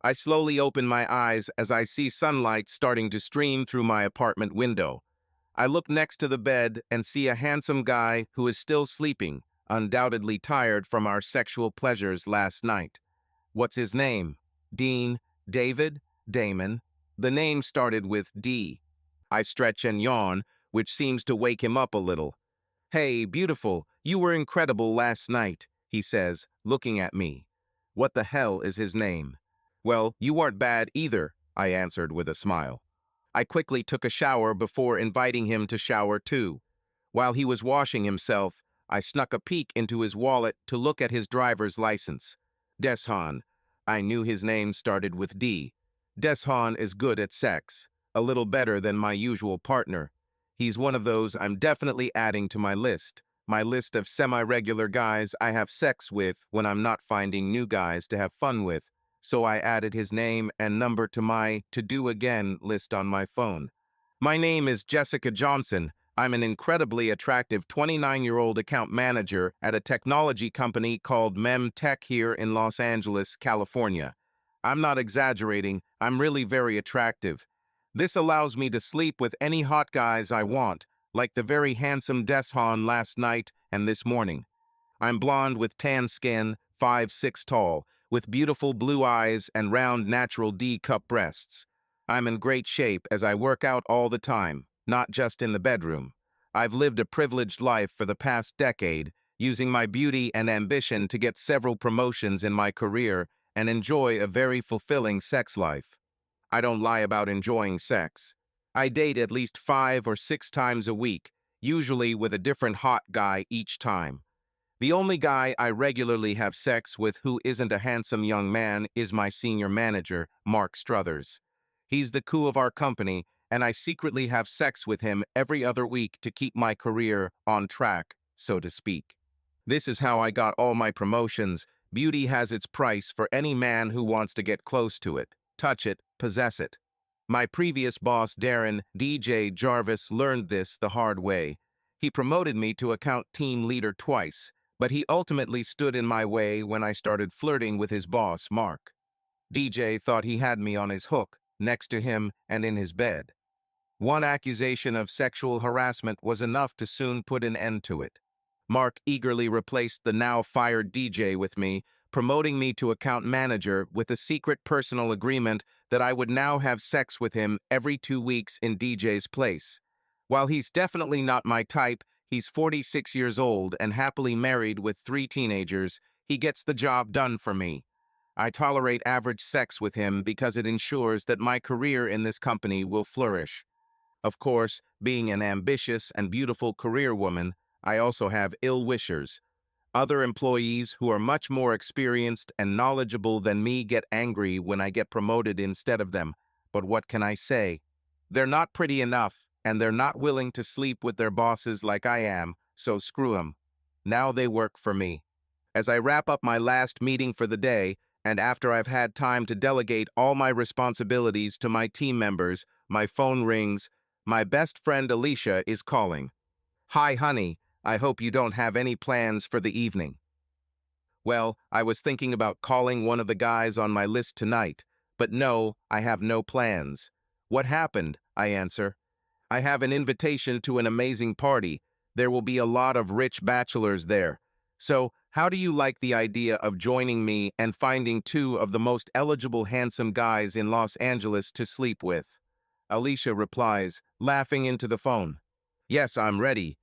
I slowly open my eyes as I see sunlight starting to stream through my apartment window. I look next to the bed and see a handsome guy who is still sleeping, undoubtedly tired from our sexual pleasures last night. What's his name? Dean, David, Damon. The name started with D. I stretch and yawn, which seems to wake him up a little. "Hey, beautiful, you were incredible last night," he says, looking at me. What the hell is his name? "Well, you weren't bad either," I answered with a smile. I quickly took a shower before inviting him to shower too. While he was washing himself, I snuck a peek into his wallet to look at his driver's license. Deshan. I knew his name started with D. Deshan is good at sex, a little better than my usual partner. He's one of those I'm definitely adding to my list of semi-regular guys I have sex with when I'm not finding new guys to have fun with, so I added his name and number to my to-do again list on my phone. My name is Jessica Johnson. I'm an incredibly attractive 29-year-old account manager at a technology company called Mem Tech here in Los Angeles, California. I'm not exaggerating, I'm really very attractive. This allows me to sleep with any hot guys I want, like the very handsome Deshan last night and this morning. I'm blonde with tan skin, 5'6" tall, with beautiful blue eyes and round natural D-cup breasts. I'm in great shape as I work out all the time, not just in the bedroom. I've lived a privileged life for the past decade, using my beauty and ambition to get several promotions in my career and enjoy a very fulfilling sex life. I don't lie about enjoying sex. I date at least 5 or 6 times a week, usually with a different hot guy each time. The only guy I regularly have sex with who isn't a handsome young man is my senior manager, Mark Struthers. He's the coup of our company, and I secretly have sex with him every other week to keep my career on track, so to speak. This is how I got all my promotions. Beauty has its price for any man who wants to get close to it, touch it, possess it. My previous boss, Darren DJ Jarvis, learned this the hard way. He promoted me to account team leader twice, but he ultimately stood in my way when I started flirting with his boss, Mark. DJ thought he had me on his hook, next to him and in his bed. One accusation of sexual harassment was enough to soon put an end to it. Mark eagerly replaced the now-fired DJ with me, promoting me to account manager with a secret personal agreement that I would now have sex with him every 2 weeks in DJ's place. While he's definitely not my type, he's 46 years old and happily married with 3 teenagers. He gets the job done for me. I tolerate average sex with him because it ensures that my career in this company will flourish. Of course, being an ambitious and beautiful career woman, I also have ill-wishers. Other employees who are much more experienced and knowledgeable than me get angry when I get promoted instead of them. But what can I say? They're not pretty enough, and they're not willing to sleep with their bosses like I am, so screw 'em. Now they work for me. As I wrap up my last meeting for the day, and after I've had time to delegate all my responsibilities to my team members, my phone rings. My best friend Alicia is calling. "Hi, honey. I hope you don't have any plans for the evening." Well, I was thinking about calling one of the guys on my list tonight, but no, I have no plans. "What happened?" I answer. "I have an invitation to an amazing party. There will be a lot of rich bachelors there. So, how do you like the idea of joining me and finding 2 of the most eligible handsome guys in Los Angeles to sleep with?" Alicia replies, laughing into the phone. "Yes, I'm ready.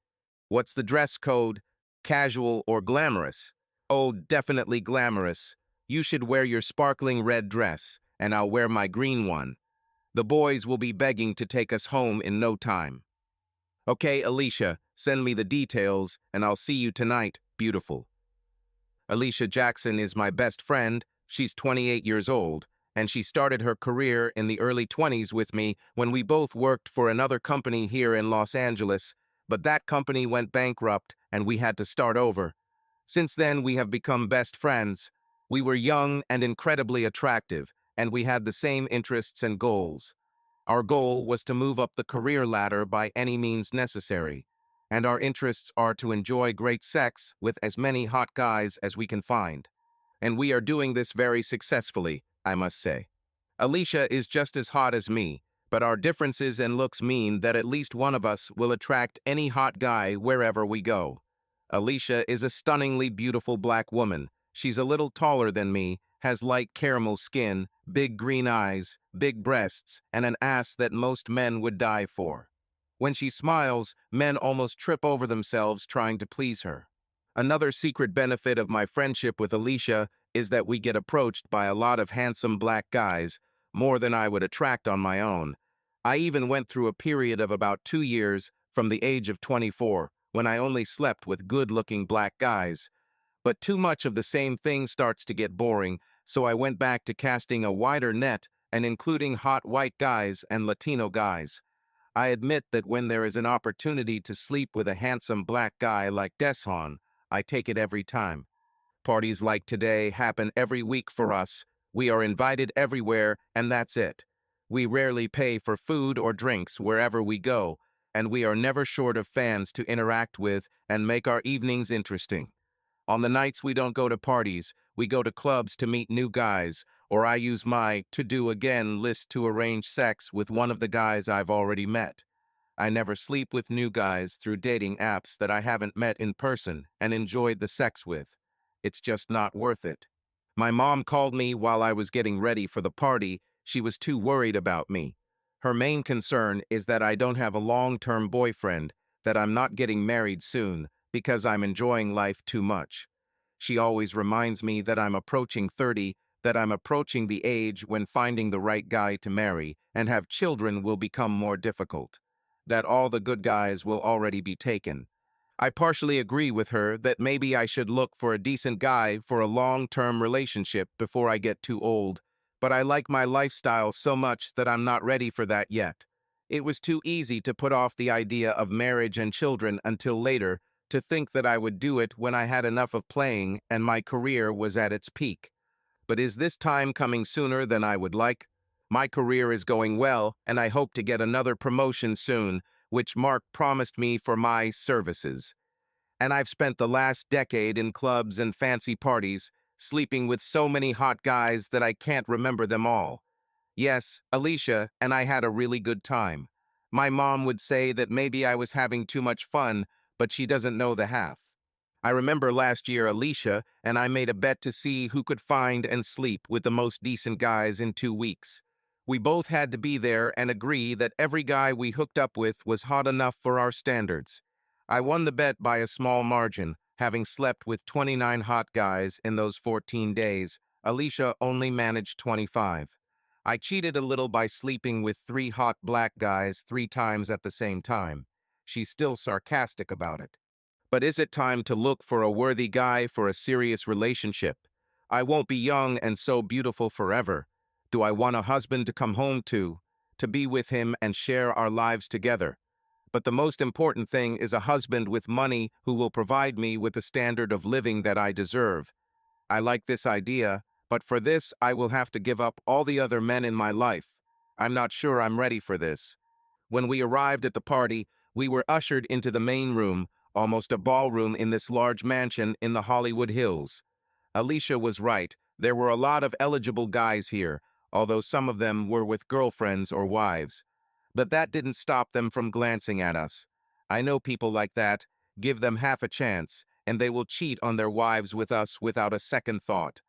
What's the dress code? Casual or glamorous?" "Oh, definitely glamorous. You should wear your sparkling red dress, and I'll wear my green one. The boys will be begging to take us home in no time." "Okay, Alicia, send me the details, and I'll see you tonight, beautiful." Alicia Jackson is my best friend. She's 28 years old, and she started her career in the early 20s with me when we both worked for another company here in Los Angeles, but that company went bankrupt and we had to start over. Since then, we have become best friends. We were young and incredibly attractive, and we had the same interests and goals. Our goal was to move up the career ladder by any means necessary, and our interests are to enjoy great sex with as many hot guys as we can find. And we are doing this very successfully, I must say. Alicia is just as hot as me, but our differences in looks mean that at least one of us will attract any hot guy wherever we go. Alicia is a stunningly beautiful black woman. She's a little taller than me, has light caramel skin, big green eyes, big breasts, and an ass that most men would die for. When she smiles, men almost trip over themselves trying to please her. Another secret benefit of my friendship with Alicia is that we get approached by a lot of handsome black guys, more than I would attract on my own. I even went through a period of about 2 years, from the age of 24, when I only slept with good-looking black guys. But too much of the same thing starts to get boring, so I went back to casting a wider net and including hot white guys and Latino guys. I admit that when there is an opportunity to sleep with a handsome black guy like Deshaun, I take it every time. Parties like today happen every week for us. We are invited everywhere, and that's it. We rarely pay for food or drinks wherever we go, and we are never short of fans to interact with and make our evenings interesting. On the nights we don't go to parties, we go to clubs to meet new guys, or I use my to-do again list to arrange sex with one of the guys I've already met. I never sleep with new guys through dating apps that I haven't met in person and enjoyed the sex with. It's just not worth it. My mom called me while I was getting ready for the party. She was too worried about me. Her main concern is that I don't have a long-term boyfriend, that I'm not getting married soon, because I'm enjoying life too much. She always reminds me that I'm approaching 30, that I'm approaching the age when finding the right guy to marry and have children will become more difficult, that all the good guys will already be taken. I partially agree with her that maybe I should look for a decent guy for a long-term relationship before I get too old, but I like my lifestyle so much that I'm not ready for that yet. It was too easy to put off the idea of marriage and children until later, to think that I would do it when I had enough of playing and my career was at its peak. But is this time coming sooner than I would like? My career is going well, and I hope to get another promotion soon, which Mark promised me for my services. And I've spent the last decade in clubs and fancy parties, sleeping with so many hot guys that I can't remember them all. Yes, Alicia and I had a really good time. My mom would say that maybe I was having too much fun, but she doesn't know the half. I remember last year Alicia and I made a bet to see who could find and sleep with the most decent guys in 2 weeks. We both had to be there and agree that every guy we hooked up with was hot enough for our standards. I won the bet by a small margin, having slept with 29 hot guys in those 14 days. Alicia only managed 25. I cheated a little by sleeping with 3 hot black guys 3 times at the same time. She's still sarcastic about it. But is it time to look for a worthy guy for a serious relationship? I won't be young and so beautiful forever. Do I want a husband to come home to be with him and share our lives together? But the most important thing is a husband with money who will provide me with the standard of living that I deserve. I like this idea, but for this I will have to give up all the other men in my life. I'm not sure I'm ready for this. When we arrived at the party, we were ushered into the main room, almost a ballroom in this large mansion in the Hollywood Hills. Alicia was right, there were a lot of eligible guys here, although some of them were with girlfriends or wives. But that didn't stop them from glancing at us. I know people like that. Give them half a chance, and they will cheat on their wives with us without a second thought.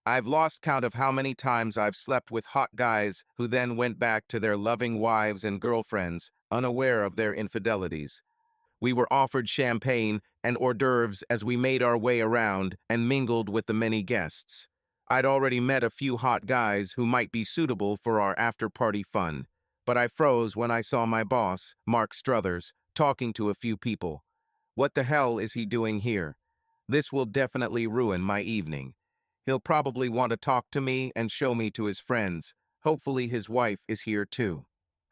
I've lost count of how many times I've slept with hot guys who then went back to their loving wives and girlfriends, unaware of their infidelities. We were offered champagne and hors d'oeuvres as we made our way around and mingled with the many guests. I'd already met a few hot guys who might be suitable for our after-party fun, but I froze when I saw my boss, Mark Struthers, talking to a few people. What the hell is he doing here? This will definitely ruin my evening. He'll probably want to talk to me and show me to his friends. Hopefully his wife is here too.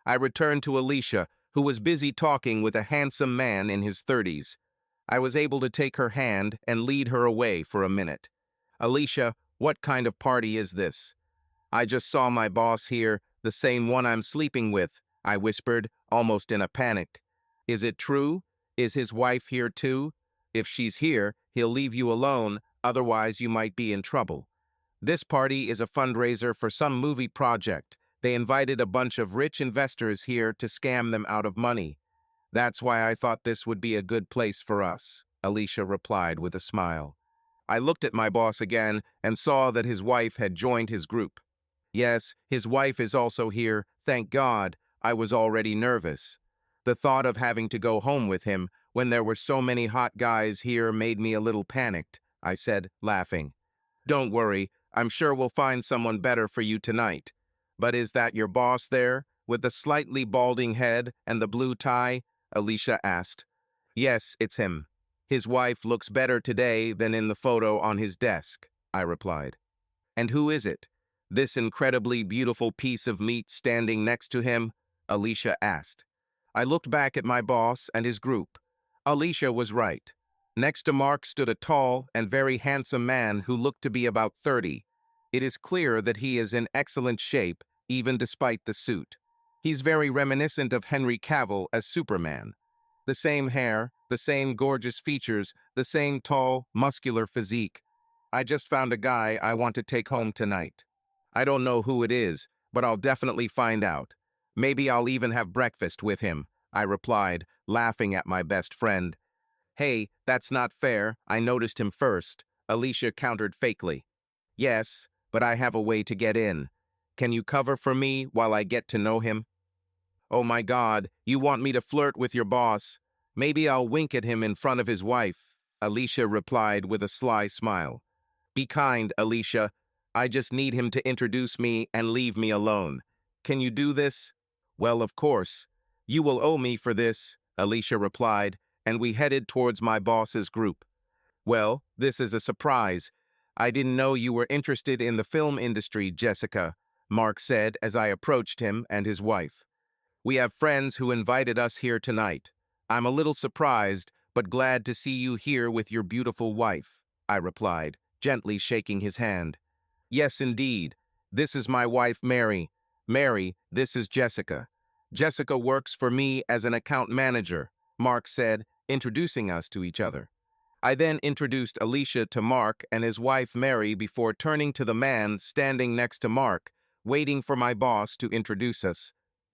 I returned to Alicia, who was busy talking with a handsome man in his 30s. I was able to take her hand and lead her away for a minute. Alicia, what kind of party is this? I just saw my boss here, the same one I'm sleeping with, I whispered, almost in a panic. Is it true? Is his wife here too? If she's here, he'll leave you alone, otherwise you might be in trouble. This party is a fundraiser for some movie project. They invited a bunch of rich investors here to scam them out of money. That's why I thought this would be a good place for us, Alicia replied with a smile. I looked at my boss again and saw that his wife had joined his group. Yes, his wife is also here, thank God. I was already nervous. The thought of having to go home with him when there were so many hot guys here made me a little panicked, I said, laughing. Don't worry, I'm sure we'll find someone better for you tonight. But is that your boss there, with the slightly balding head and the blue tie? Alicia asked. Yes, it's him. His wife looks better today than in the photo on his desk, I replied. And who is it? This incredibly beautiful piece of meat standing next to him? Alicia asked. I looked back at my boss and his group. Alicia was right. Next to Mark stood a tall and very handsome man who looked to be about 30. It is clear that he is in excellent shape, even despite the suit. He's very reminiscent of Henry Cavill as Superman. The same hair, the same gorgeous features, the same tall, muscular physique. I just found a guy I want to take home tonight. I don't know who it is, but I'll definitely find out. Maybe I'll even have breakfast with him, I replied, laughing at my best friend. Hey, that's not fair. I noticed him first, Alicia countered fakely. Yes, but I have a way to get in. Can you cover for me while I get to know him? Oh my God, you want me to flirt with your boss? Maybe I'll wink at him in front of his wife, Alicia replied with a sly smile. Be kind, Alicia. I just need him to introduce me and leave me alone. Can you do this? Well, of course. You will owe me for this, Alicia replied, and we headed towards my boss's group. Well, this is a surprise. I didn't know you were interested in the film industry, Jessica, Mark said as I approached him and his wife. We have friends who invited us here tonight. I'm a little surprised, but glad to see you here with your beautiful wife, I replied, gently shaking his hand. Yes, indeed. This is my wife, Mary. Mary, this is Jessica. Jessica works for me as an account manager, Mark said, introducing us to each other. I then introduced Alicia to Mark and his wife, Mary, before turning to the man standing next to Mark, waiting for my boss to introduce us.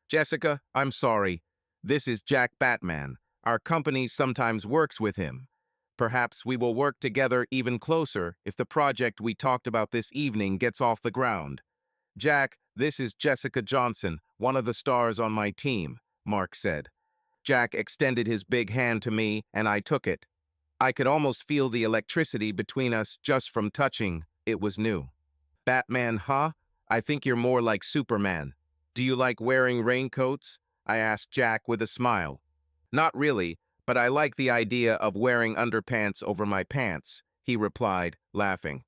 Jessica, I'm sorry. This is Jack Batman. Our company sometimes works with him. Perhaps we will work together even closer if the project we talked about this evening gets off the ground. Jack, this is Jessica Johnson, one of the stars on my team, Mark said. Jack extended his big hand to me, and I took it. I could almost feel the electricity between us just from touching. It was new. Batman, huh? I think you're more like Superman. Do you like wearing raincoats? I asked Jack with a smile. Not really, but I like the idea of wearing underpants over my pants, he replied, laughing.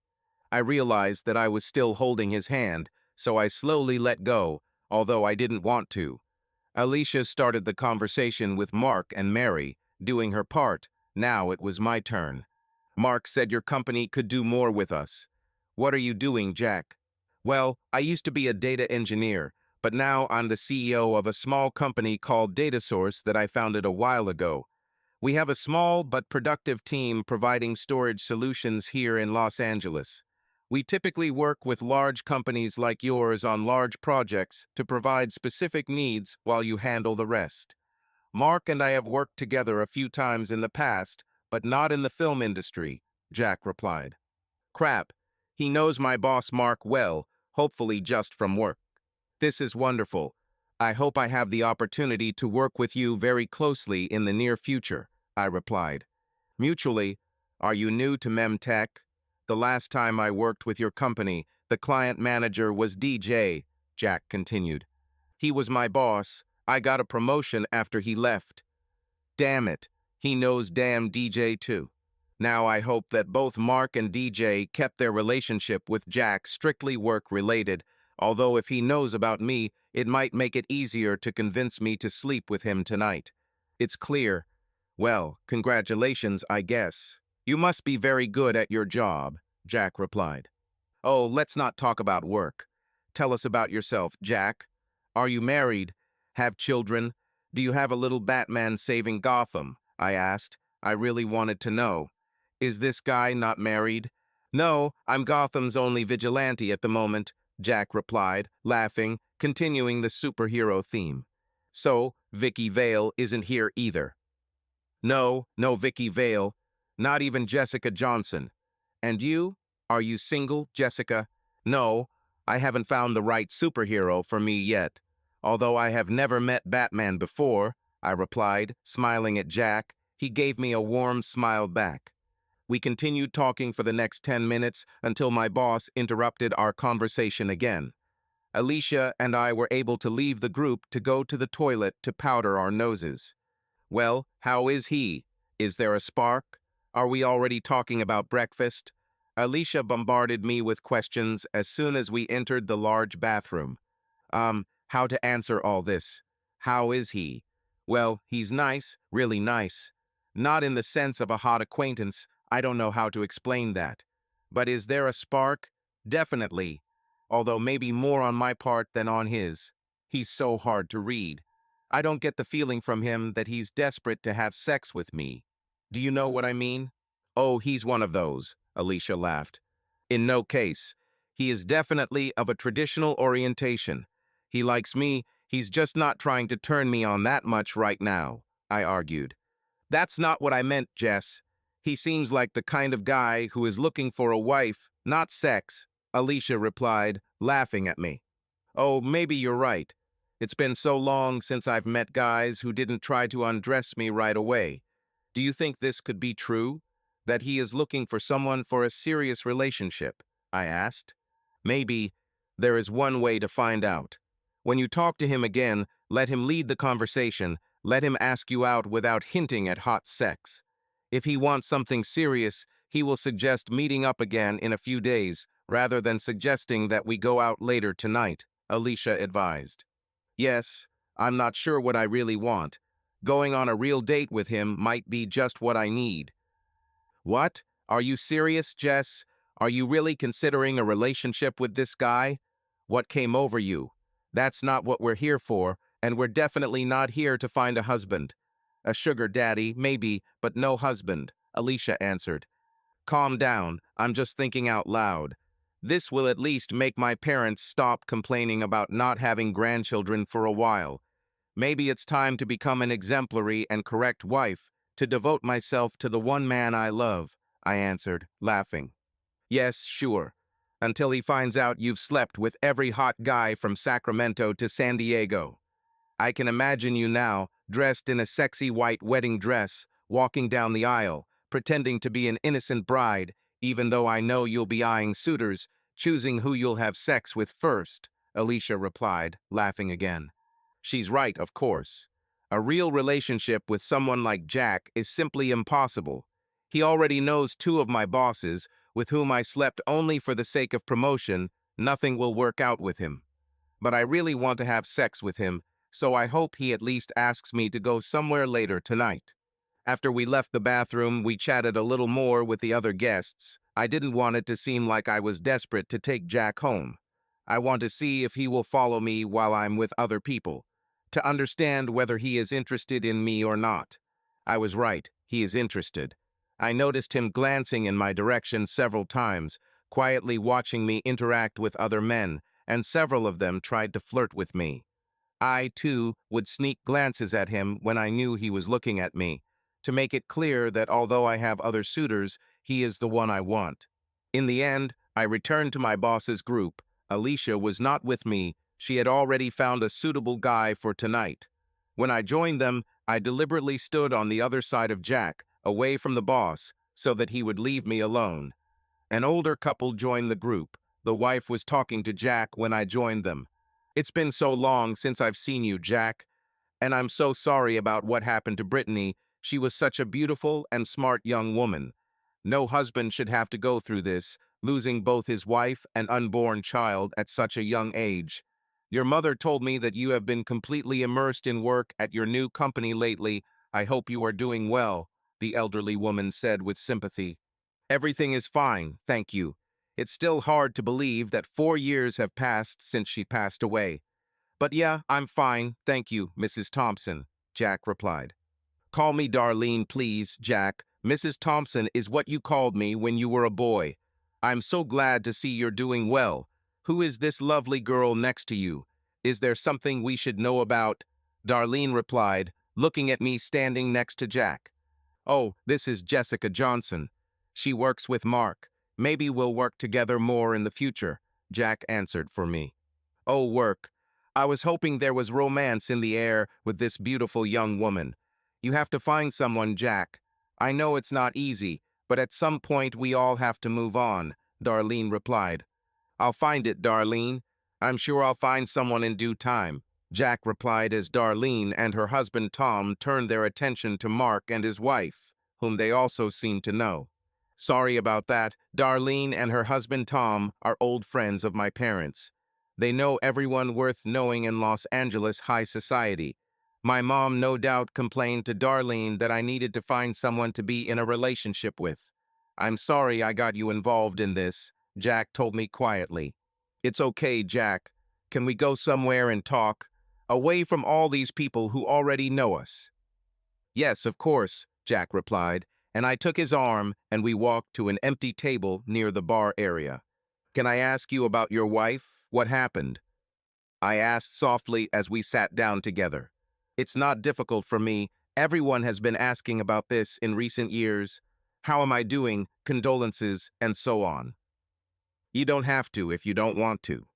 I realized that I was still holding his hand, so I slowly let go, although I didn't want to. Alicia started the conversation with Mark and Mary, doing her part. Now it was my turn. Mark said your company could do more with us. What are you doing, Jack? Well, I used to be a data engineer, but now I'm the CEO of a small company called Data Source that I founded a while ago. We have a small but productive team providing storage solutions here in Los Angeles. We typically work with large companies like yours on large projects to provide specific needs while you handle the rest. Mark and I have worked together a few times in the past, but not in the film industry, Jack replied. Crap, he knows my boss Mark well, hopefully just from work. This is wonderful. I hope I have the opportunity to work with you very closely in the near future, I replied. Mutually, are you new to Memtech? The last time I worked with your company, the client manager was DJ, Jack continued. He was my boss. I got a promotion after he left. Damn it, he knows damn DJ too. Now I hope that both Mark and DJ kept their relationship with Jack strictly work-related, although if he knows about me, it might make it easier to convince me to sleep with him tonight. It's clear. Well, congratulations, I guess. You must be very good at your job, Jack replied. Oh, let's not talk about work. Tell us about yourself, Jack. Are you married? Have children? Do you have a little Batman saving Gotham? I asked. I really wanted to know. Is this guy not married? No, I'm Gotham's only vigilante at the moment, Jack replied, laughing, continuing the superhero theme. So, Vicky Vale isn't here either. No, no Vicky Vale, not even Jessica Johnson. And you? Are you single, Jessica? No, I haven't found the right superhero for me yet. Although I have never met Batman before, I replied, smiling at Jack. He gave me a warm smile back. We continued talking for the next 10 minutes until my boss interrupted our conversation again. Alicia and I were able to leave the group to go to the toilet to powder our noses. Well, how is he? Is there a spark? Are we already talking about breakfast? Alicia bombarded me with questions as soon as we entered the large bathroom. How to answer all this? How is he? Well, he's nice, really nice. Not in the sense of a hot acquaintance, I don't know how to explain that. But is there a spark? Definitely. Although maybe more on my part than on his. He's so hard to read. I don't get the feeling from him that he's desperate to have sex with me. Do you know what I mean? Oh, he's one of those, Alicia laughed. In no case. He is definitely of a traditional orientation. He likes me, he's just not trying to turn me on that much right now, I argued. That's not what I meant, Jess. He seems like the kind of guy who is looking for a wife, not sex, Alicia replied, laughing at me. Oh, maybe you're right. It's been so long since I've met guys who didn't try to undress me right away. Do you think this could be true? That he is looking for someone for a serious relationship? I asked. Maybe. There is one way to find out. When you talk to him again, let him lead the conversation. Let him ask you out without hinting at hot sex. If he wants something serious, he will suggest meeting up again in a few days, rather than suggesting that we go out later tonight, Alicia advised. Yes, I'm not sure what I really want. Going on a real date with him might be just what I need. What? Are you serious, Jess? Are you really considering a relationship with this guy? What came over you? That's not what we're here for, and we're definitely not here to find a husband. A sugar daddy, maybe, but no husband, Alicia answered. Calm down, I'm just thinking out loud. This will at least make my parents stop complaining about not having grandchildren for a while. Maybe it's time to become an exemplary and correct wife, to devote myself to the one man I love, I answered, laughing. Yes, sure. Until he finds out you've slept with every hot guy from Sacramento to San Diego. I can imagine you now, dressed in a sexy white wedding dress, walking down the aisle, pretending to be an innocent bride, even though I know you'll be eyeing suitors, choosing who you'll have sex with first, Alicia replied, laughing again. She's right, of course. A real relationship with someone like Jack is simply impossible. He already knows two of my bosses, with whom I slept only for the sake of promotion. Nothing will work out with him. But I really want to have sex with him, so I hope he at least asks me to go somewhere later tonight. After we left the bathroom, we chatted a little more with the other guests. I didn't want it to seem like I was desperate to take Jack home. I want to see if he will follow me while I'm with other people, to understand whether he is interested in me or not. I was right, he is interested. I noticed him glancing in my direction several times, quietly watching me interact with other men, and several of them tried to flirt with me. I, too, would sneak glances at him when I knew he was looking at me, to make it clear that although I have other suitors, he is the one I want. In the end, I returned to my boss's group. Alicia was not with me. She had already found a suitable guy for tonight. When I joined them, I deliberately stood on the other side of Jack, away from the boss, so that he would leave me alone. An older couple joined the group. The wife was talking to Jack when I joined them. It's been so long since I've seen you, Jack, and I'm so sorry about what happened to Brittany. She was such a beautiful and smart young woman. No husband should have to go through this, losing both his wife and unborn child at such a young age. Your mother told me that you have been completely immersed in work at your new company lately. I hope you are doing well, the elderly woman said with sympathy. Everything is fine, thank you. It's still hard to believe that 4 years have passed since she passed away. But yeah, I'm fine, thank you, Mrs. Thompson, Jack replied. Call me Darlene, please, Jack. Mrs. Thompson is what you called me when you were a boy. I'm so glad to see you're doing well. Who is this lovely girl next to you? Is there something we should know about? Darlene replied, looking at me standing next to Jack. Oh, this is Jessica Johnson. She works with Mark. Maybe we'll work together more in the future, Jack answered for me. Oh, work. I was hoping there was romance in the air with this beautiful young woman. You have to find someone, Jack. I know it's not easy, but at some point we all have to move on, Darlene replied. I'll find it, Darlene. I'm sure I'll find someone in due time, Jack replied as Darlene and her husband Tom turned their attention to Mark and his wife, whom they also seemed to know. Sorry about that. Darlene and her husband Tom are old friends of my parents. They know everyone worth knowing in Los Angeles high society. My mom no doubt complained to Darlene that I needed to find someone to be in a relationship with. I'm sorry I got you involved in this, Jack told me quietly. It's okay, Jack. Can we go somewhere and talk? Away from all these people who already know us. Yes, of course, Jack replied, and I took his arm and we walked to an empty table near the bar area. Can I ask you about your wife? What happened? I asked softly as we sat down together. It's not difficult for me. Everyone has been asking about this in recent years. How am I doing? Condolences, and so on. You don't have to if you don't want to.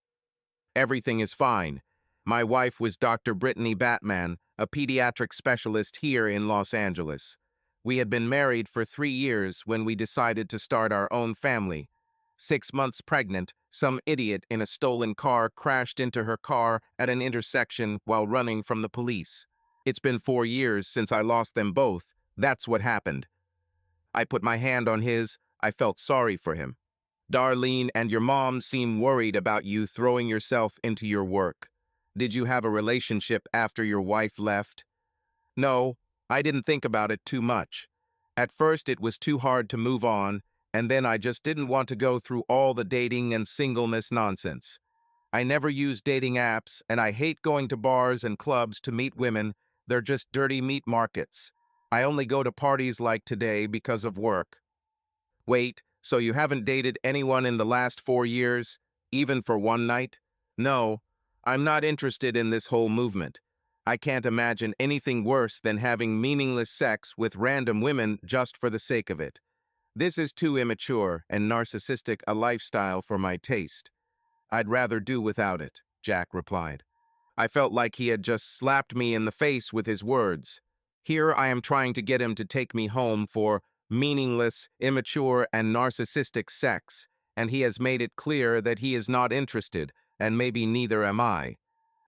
Everything is fine. My wife was Dr. Brittany Batman, a pediatric specialist here in Los Angeles. We had been married for 3 years when we decided to start our own family. 6 months pregnant, some idiot in a stolen car crashed into her car at an intersection while running from the police. It's been 4 years since I lost them both. That's what happened. I put my hand on his. I felt sorry for him. Darlene and your mom seem worried about you throwing yourself into your work. Did you have a relationship after your wife left? No, I didn't think about it too much. At first it was too hard to move on, and then I just didn't want to go through all the dating and singleness nonsense. I never use dating apps, and I hate going to bars and clubs to meet women. They're just dirty meat markets. I only go to parties like today because of work. Wait, so you haven't dated anyone in the last 4 years, even for one night? No, I'm not interested in this whole movement. I can't imagine anything worse than having meaningless sex with random women just for the sake of it. This is too immature and narcissistic a lifestyle for my taste. I'd rather do without it, Jack replied. I felt like he had just slapped me in the face with his words. Here I am trying to get him to take me home for meaningless, immature, and narcissistic sex, and he has made it clear that he is not interested, and maybe neither am I.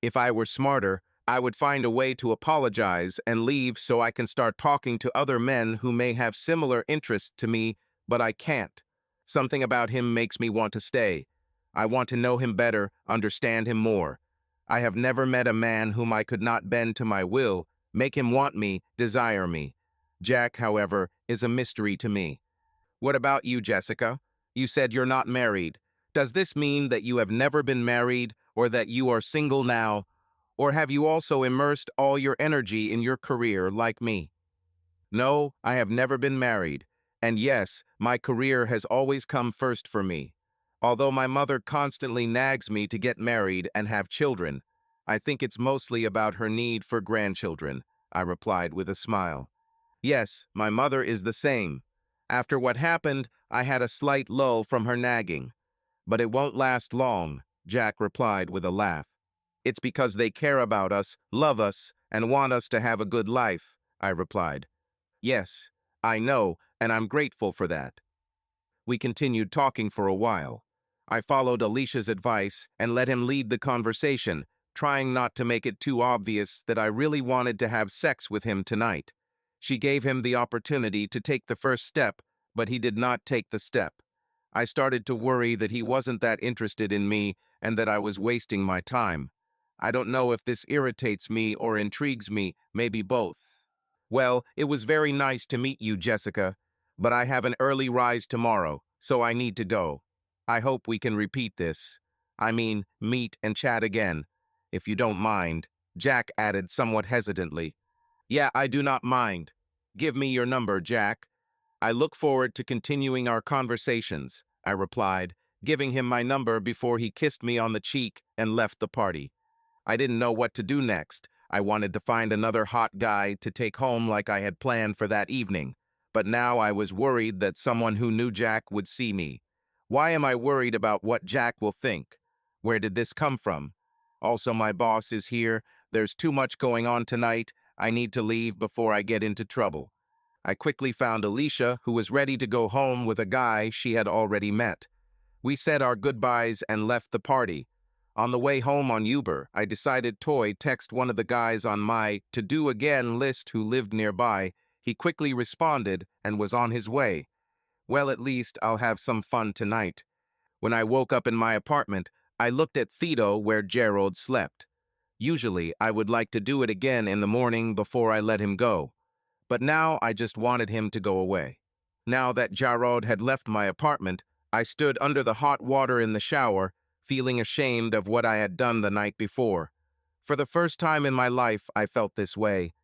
If I were smarter, I would find a way to apologize and leave so I can start talking to other men who may have similar interests to me, but I can't. Something about him makes me want to stay. I want to know him better, understand him more. I have never met a man whom I could not bend to my will, make him want me, desire me. Jack, however, is a mystery to me. What about you, Jessica? You said you're not married. Does this mean that you have never been married, or that you are single now? Or have you also immersed all your energy in your career like me? No, I have never been married. And yes, my career has always come first for me. Although my mother constantly nags me to get married and have children, I think it's mostly about her need for grandchildren, I replied with a smile. Yes, my mother is the same. After what happened, I had a slight lull from her nagging. But it won't last long, Jack replied with a laugh. It's because they care about us, love us, and want us to have a good life, I replied. Yes, I know, and I'm grateful for that. We continued talking for a while. I followed Alicia's advice and let him lead the conversation, trying not to make it too obvious that I really wanted to have sex with him tonight. She gave him the opportunity to take the first step, but he did not take the step. I started to worry that he wasn't that interested in me and that I was wasting my time. I don't know if this irritates me or intrigues me, maybe both. Well, it was very nice to meet you, Jessica, but I have an early rise tomorrow, so I need to go. I hope we can repeat this. I mean, meet and chat again, if you don't mind, Jack added somewhat hesitantly. Yeah, I do not mind. Give me your number, Jack. I look forward to continuing our conversations, I replied, giving him my number before he kissed me on the cheek and left the party. I didn't know what to do next. I wanted to find another hot guy to take home like I had planned for that evening. But now I was worried that someone who knew Jack would see me. Why am I worried about what Jack will think? Where did this come from? Also, my boss is here. There's too much going on tonight. I need to leave before I get into trouble. I quickly found Alicia, who was ready to go home with a guy she had already met. We said our goodbyes and left the party. On the way home on Uber, I decided to text one of the guys on my to-do again list who lived nearby. He quickly responded and was on his way. Well, at least I'll have some fun tonight. When I woke up in my apartment, I looked at Thedo where Gerald slept. Usually, I would like to do it again in the morning before I let him go. But now I just wanted him to go away. Now that Jarod had left my apartment, I stood under the hot water in the shower, feeling ashamed of what I had done the night before. For the first time in my life, I felt this way.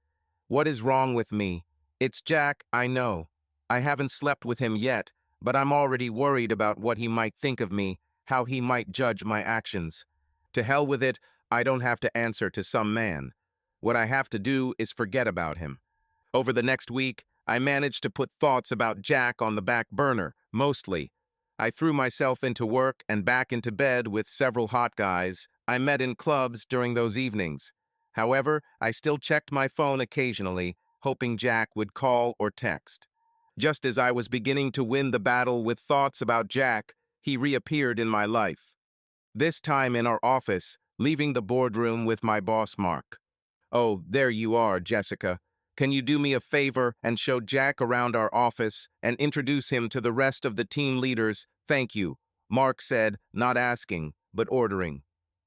What is wrong with me? It's Jack, I know. I haven't slept with him yet, but I'm already worried about what he might think of me, how he might judge my actions. To hell with it, I don't have to answer to some man. What I have to do is forget about him. Over the next week, I managed to put thoughts about Jack on the back burner, mostly. I threw myself into work and back into bed with several hot guys I met in clubs during those evenings. However, I still checked my phone occasionally, hoping Jack would call or text. Just as I was beginning to win the battle with thoughts about Jack, he reappeared in my life. This time in our office, leaving the boardroom with my boss Mark. "Oh, there you are, Jessica. Can you do me a favor and show Jack around our office and introduce him to the rest of the team leaders? Thank you," Mark said, not asking, but ordering.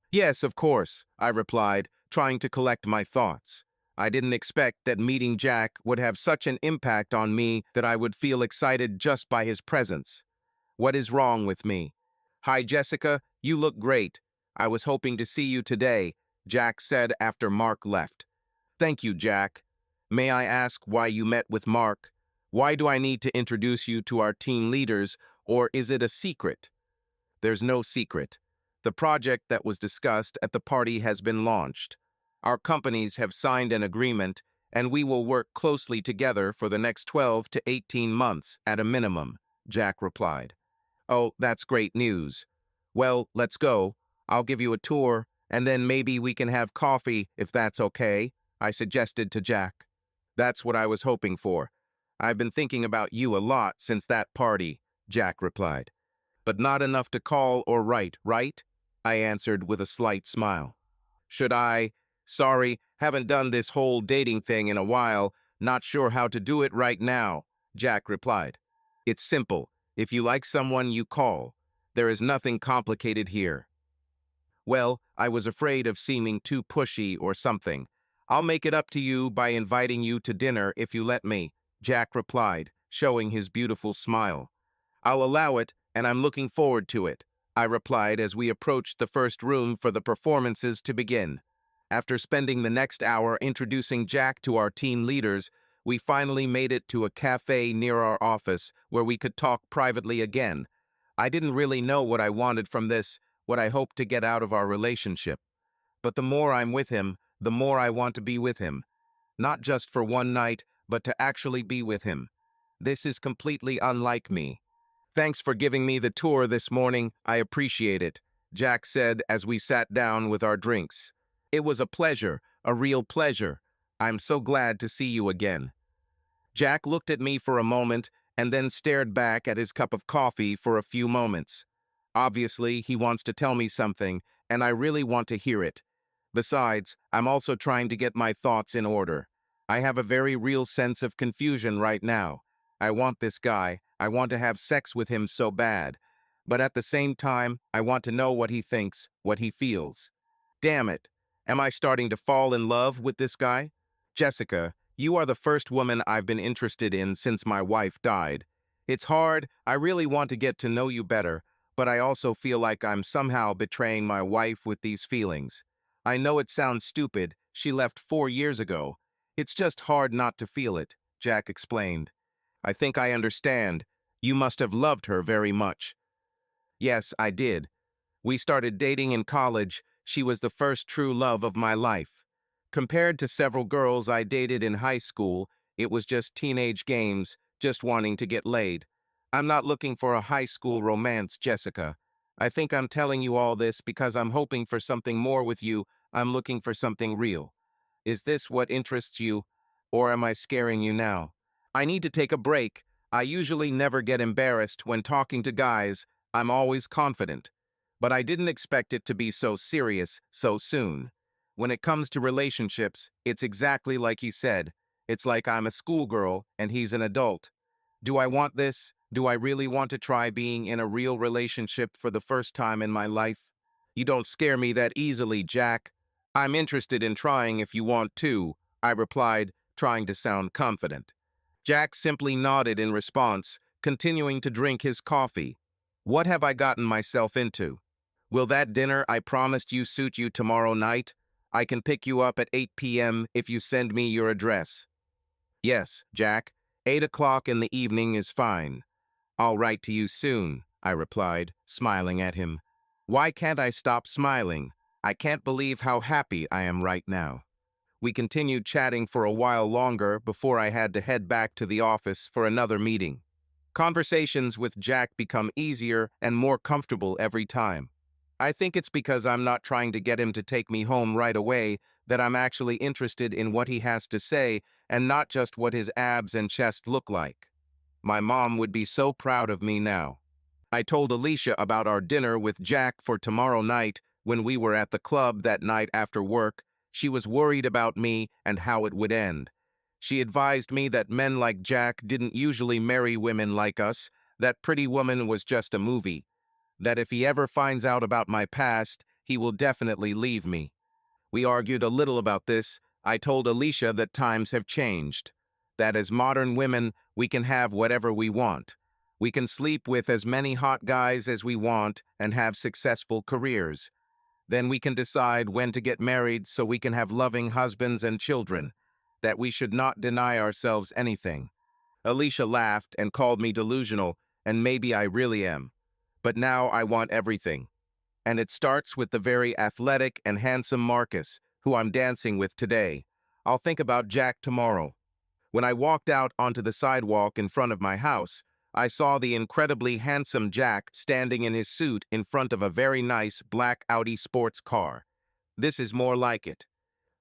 "Yes, of course," I replied, trying to collect my thoughts. I didn't expect that meeting Jack would have such an impact on me that I would feel excited just by his presence. What is wrong with me? "Hi, Jessica. You look great. I was hoping to see you today," Jack said after Mark left. "Thank you, Jack. May I ask why you met with Mark? Why do I need to introduce you to our team leaders, or is it a secret?" There's no secret. The project that was discussed at the party has been launched. Our companies have signed an agreement, and we will work closely together for the next 12 to 18 months at a minimum, Jack replied. "Oh, that's great news. Well, let's go. I'll give you a tour, and then maybe we can have coffee if that's okay," I suggested to Jack. "That's what I was hoping for. I've been thinking about you a lot since that party," Jack replied. "But not enough to call or write, right?" I answered with a slight smile. "Should I? Sorry, haven't done this whole dating thing in a while. Not sure how to do it right now," Jack replied. "It's simple. If you like someone, you call. There is nothing complicated here." Well, I was afraid of seeming too pushy or something. "I'll make it up to you by inviting you to dinner if you let me," Jack replied, showing his beautiful smile. "I'll allow it, and I'm looking forward to it," I replied as we approached the first room for the performances to begin. After spending the next hour introducing Jack to our team leaders, we finally made it to a cafe near our office where we could talk privately again. I didn't really know what I wanted from this, what I hoped to get out of our relationship. But the more I'm with him, the more I want to be with him. Not just for one night, but to actually be with him. This is completely unlike me. "Thanks for giving me the tour this morning. I appreciate it," Jack said as we sat down with our drinks. "It was a pleasure, a real pleasure. I'm so glad to see you again." Jack looked at me for a moment and then stared back at his cup of coffee for a few moments. Obviously, he wants to tell me something, and I really want to hear it. Besides, I'm also trying to get my thoughts in order. I have a very real sense of confusion right now. I want this guy. I want to have sex with him so bad. But at the same time, I want to know what he thinks, what he feels. Damn it. Am I starting to fall in love with this guy? "Jessica, you are the first woman I've been interested in since my wife died. It's hard. I really want to get to know you better, but I also feel like I'm somehow betraying my wife with these feelings. I know it sounds stupid. She left 4 years ago. It's just hard not to feel it," Jack explained. "I think I understand. You must have loved her very much." Yes, I did. We started dating in college. She was the first true love of my life. Compared to several girls I dated in high school, it was just teenage games, just wanting to get laid. I'm not looking for a high school romance, Jessica. I think I'm telling you all this because I'm hoping for something more with you. I'm looking for something real. Is this what interests you, or am I scaring you now? I need to take a break. I usually never get embarrassed when talking to guys. I'm always confident. But I didn't expect it to be so serious so soon. When it comes to relationships, it's exactly like he said. It's like I'm a schoolgirl and he's an adult. Do I want this? Do I really want to try being in a real relationship for the first time in my life? You don't scare me that easily, Jack. I'm interested in trying if you want to, I replied, trying to sound confident. Jack simply nodded in response, continuing to drink his coffee. What have I gotten myself into? Will that dinner I promised you suit you tomorrow night? I can pick you up at 8 p.m. if you send me your address. Yes, Jack. 8 o'clock in the evening is fine. I'll write to you soon, I replied, smiling at him. Why can't I stop smiling? I can't believe how happy I am right now. We continued chatting for a while longer before I had to head back to the office for another meeting. Conversations with Jack become easier and more comfortable every time. I think it's because I'm not trying to get him to take me home right away, that I'm actually interested in what he has to say and not just what his abs and chest look like. My mom would be so proud of me now. I told Alicia about our dinner with Jack for tomorrow night when we were at the club that night after work. She was worried about me and how it would end. She advised me that men like Jack didn't usually marry women like us, that Pretty Woman was just a movie, that if he ever finds out about my past, he will definitely leave me. We argued a little about this. I told Alicia that times have changed, that as modern women, we can have whatever we want. We can sleep with as many hot guys as we want and have successful careers. Then we can decide when to get married so we can have loving husbands and children, that we should not deny ourselves anything. Alicia laughed and called me delusional, and maybe I really am. But now I want everything. And it starts with the very athletic and handsome Marcus, who I'm dancing with today. I'll think about Jack tomorrow. When I walked out onto the sidewalk in front of my house, I saw the incredibly handsome Jack standing in his suit in front of a very nice black Audi sports car. This is more like it.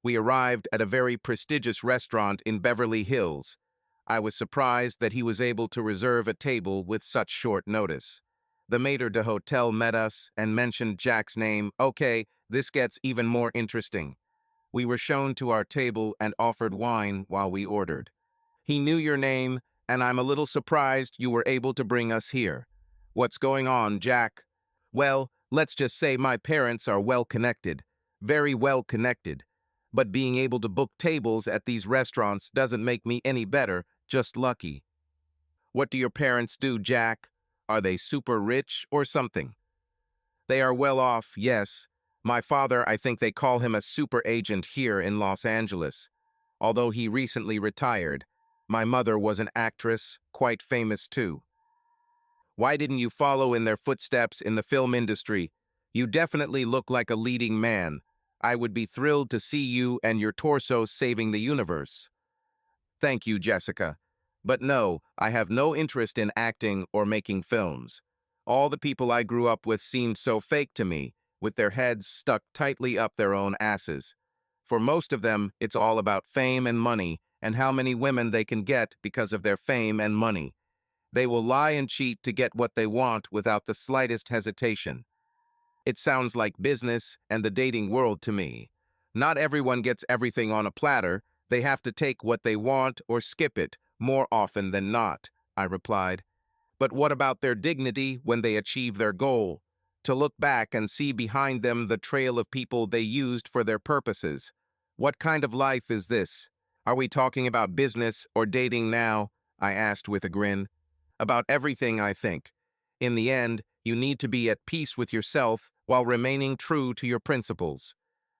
We arrived at a very prestigious restaurant in Beverly Hills. I was surprised that he was able to reserve a table with such short notice. The maître d'hôtel met us and mentioned Jack's name. Okay, this gets even more interesting. We were shown to our table and offered wine while we ordered. He knew your name, and I'm a little surprised you were able to bring us here. What's going on, Jack? Well, let's just say my parents are well connected, very well connected. But being able to book tables at these restaurants doesn't make me any better, just lucky. What do your parents do, Jack? Are they super rich or something? They are well off, yes. My father, I think they call him a super agent here in Los Angeles, although he recently retired. My mother was an actress, quite famous too. Why didn't you follow in their footsteps in the film industry? You definitely look like a leading man. I would be thrilled to see you and your torso saving the universe. Thank you, Jessica. But no, I have no interest in acting or making films. All the people I grew up with seemed so fake to me, with their heads stuck tightly up their own asses. For most of them, it's all about fame and money, and how many women they can get because of their fame and money. They will lie and cheat to get what they want without the slightest hesitation. It sounds like business and the dating world to me. Not everyone gets everything on a platter. They have to take what they want or skip it, more often than not, I replied. But what about their dignity when they achieve their goal? To look back and see behind them the trail of people they used for their purposes. What kind of life is this? Are we talking about business or dating now? I asked with a grin. About everything, I think. In the end, you need to be at peace with yourself while remaining true to your principles.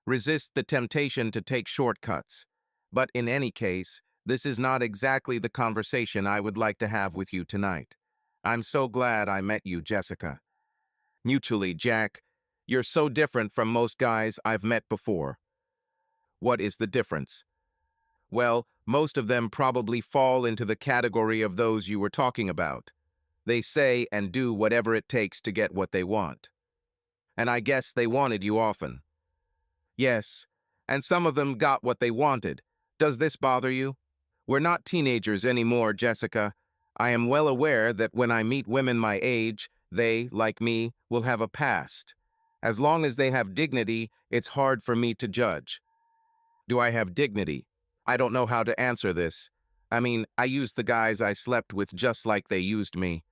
Resist the temptation to take shortcuts. But in any case, this is not exactly the conversation I would like to have with you tonight. I'm so glad I met you, Jessica. Mutually, Jack. You're so different from most guys I've met before. What is the difference? Well, most of them probably fall into the category of those you were talking about. They say and do whatever it takes to get what they want. And I guess they wanted you often. Yes, and some of them got what they wanted. Does this bother you? We're not teenagers anymore, Jessica. I am well aware that when I meet women my age, they, like me, will have a past. As long as they have dignity, it's hard for me to judge. Do I have dignity? I don't know how to answer this. I mean, I used the guys I slept with just like they used me.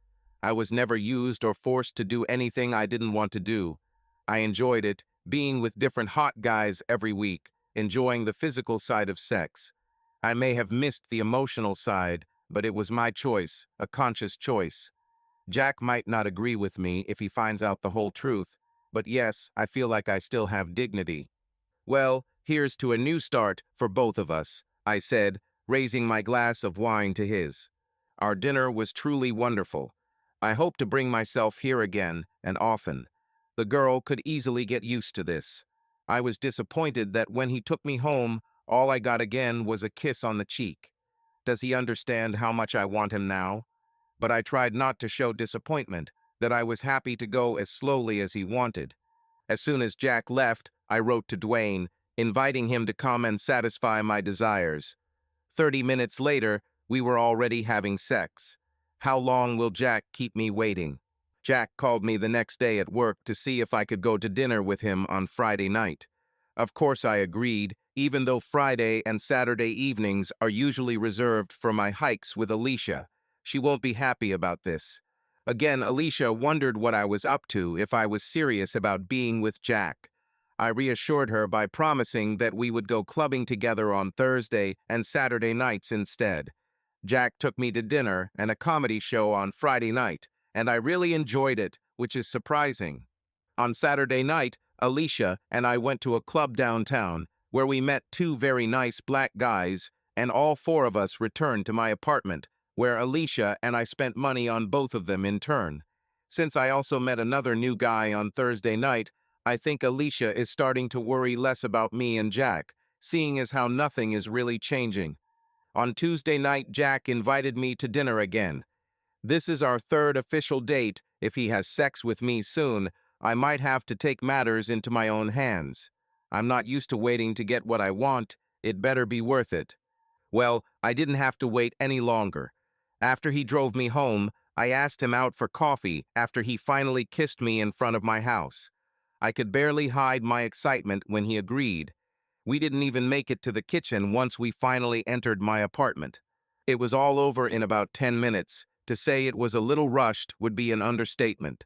I was never used or forced to do anything I didn't want to do. I enjoyed it, being with different hot guys every week, enjoying the physical side of sex. I may have missed the emotional side, but it was my choice, a conscious choice. Jack might not agree with me if he finds out the whole truth, but yes, I feel like I still have dignity. Well, here's to a new start for both of us, I said, raising my glass of wine to his. Our dinner was truly wonderful. I hope to bring myself here again, and often. The girl could easily get used to this. I was disappointed that when he took me home, all I got again was a kiss on the cheek. Does he understand how much I want him now? But I tried not to show disappointment, that I was happy to go as slowly as he wanted. As soon as Jack left, I wrote to Dwayne, inviting him to come and satisfy my desires. 30 minutes later, we were already having sex. How long will Jack keep me waiting? Jack called me the next day at work to see if I could go to dinner with him on Friday night. Of course I agreed, even though Friday and Saturday evenings are usually reserved for my hikes with Alicia. She won't be happy about this. Again, Alicia wondered what I was up to if I was serious about being with Jack. I reassured her by promising that we would go clubbing together on Thursday and Saturday nights instead. Jack took me to dinner and a comedy show on Friday night, and I really enjoyed it, which is surprising. On Saturday night, Alicia and I went to a club downtown where we met two very nice black guys, and all four of us returned to my apartment, where Alicia and I spent money on both of them in turn. Since I also met another new guy on Thursday night, I think Alicia is starting to worry less about me and Jack, seeing as how nothing is really changing. On Tuesday night, Jack invited me to dinner again. This is our third official date. If he has sex with me soon, I might have to take matters into my own hands. I'm not used to waiting to get what I want. It better be worth it. Well, I didn't have to wait any longer. After he drove me home, I asked him out for coffee after he finally kissed me in front of my house. I could barely hide my excitement when he agreed. We didn't even make it to the kitchen once we finally entered my apartment. It was all over in about 10 minutes. To say it was a little rushed would be an understatement.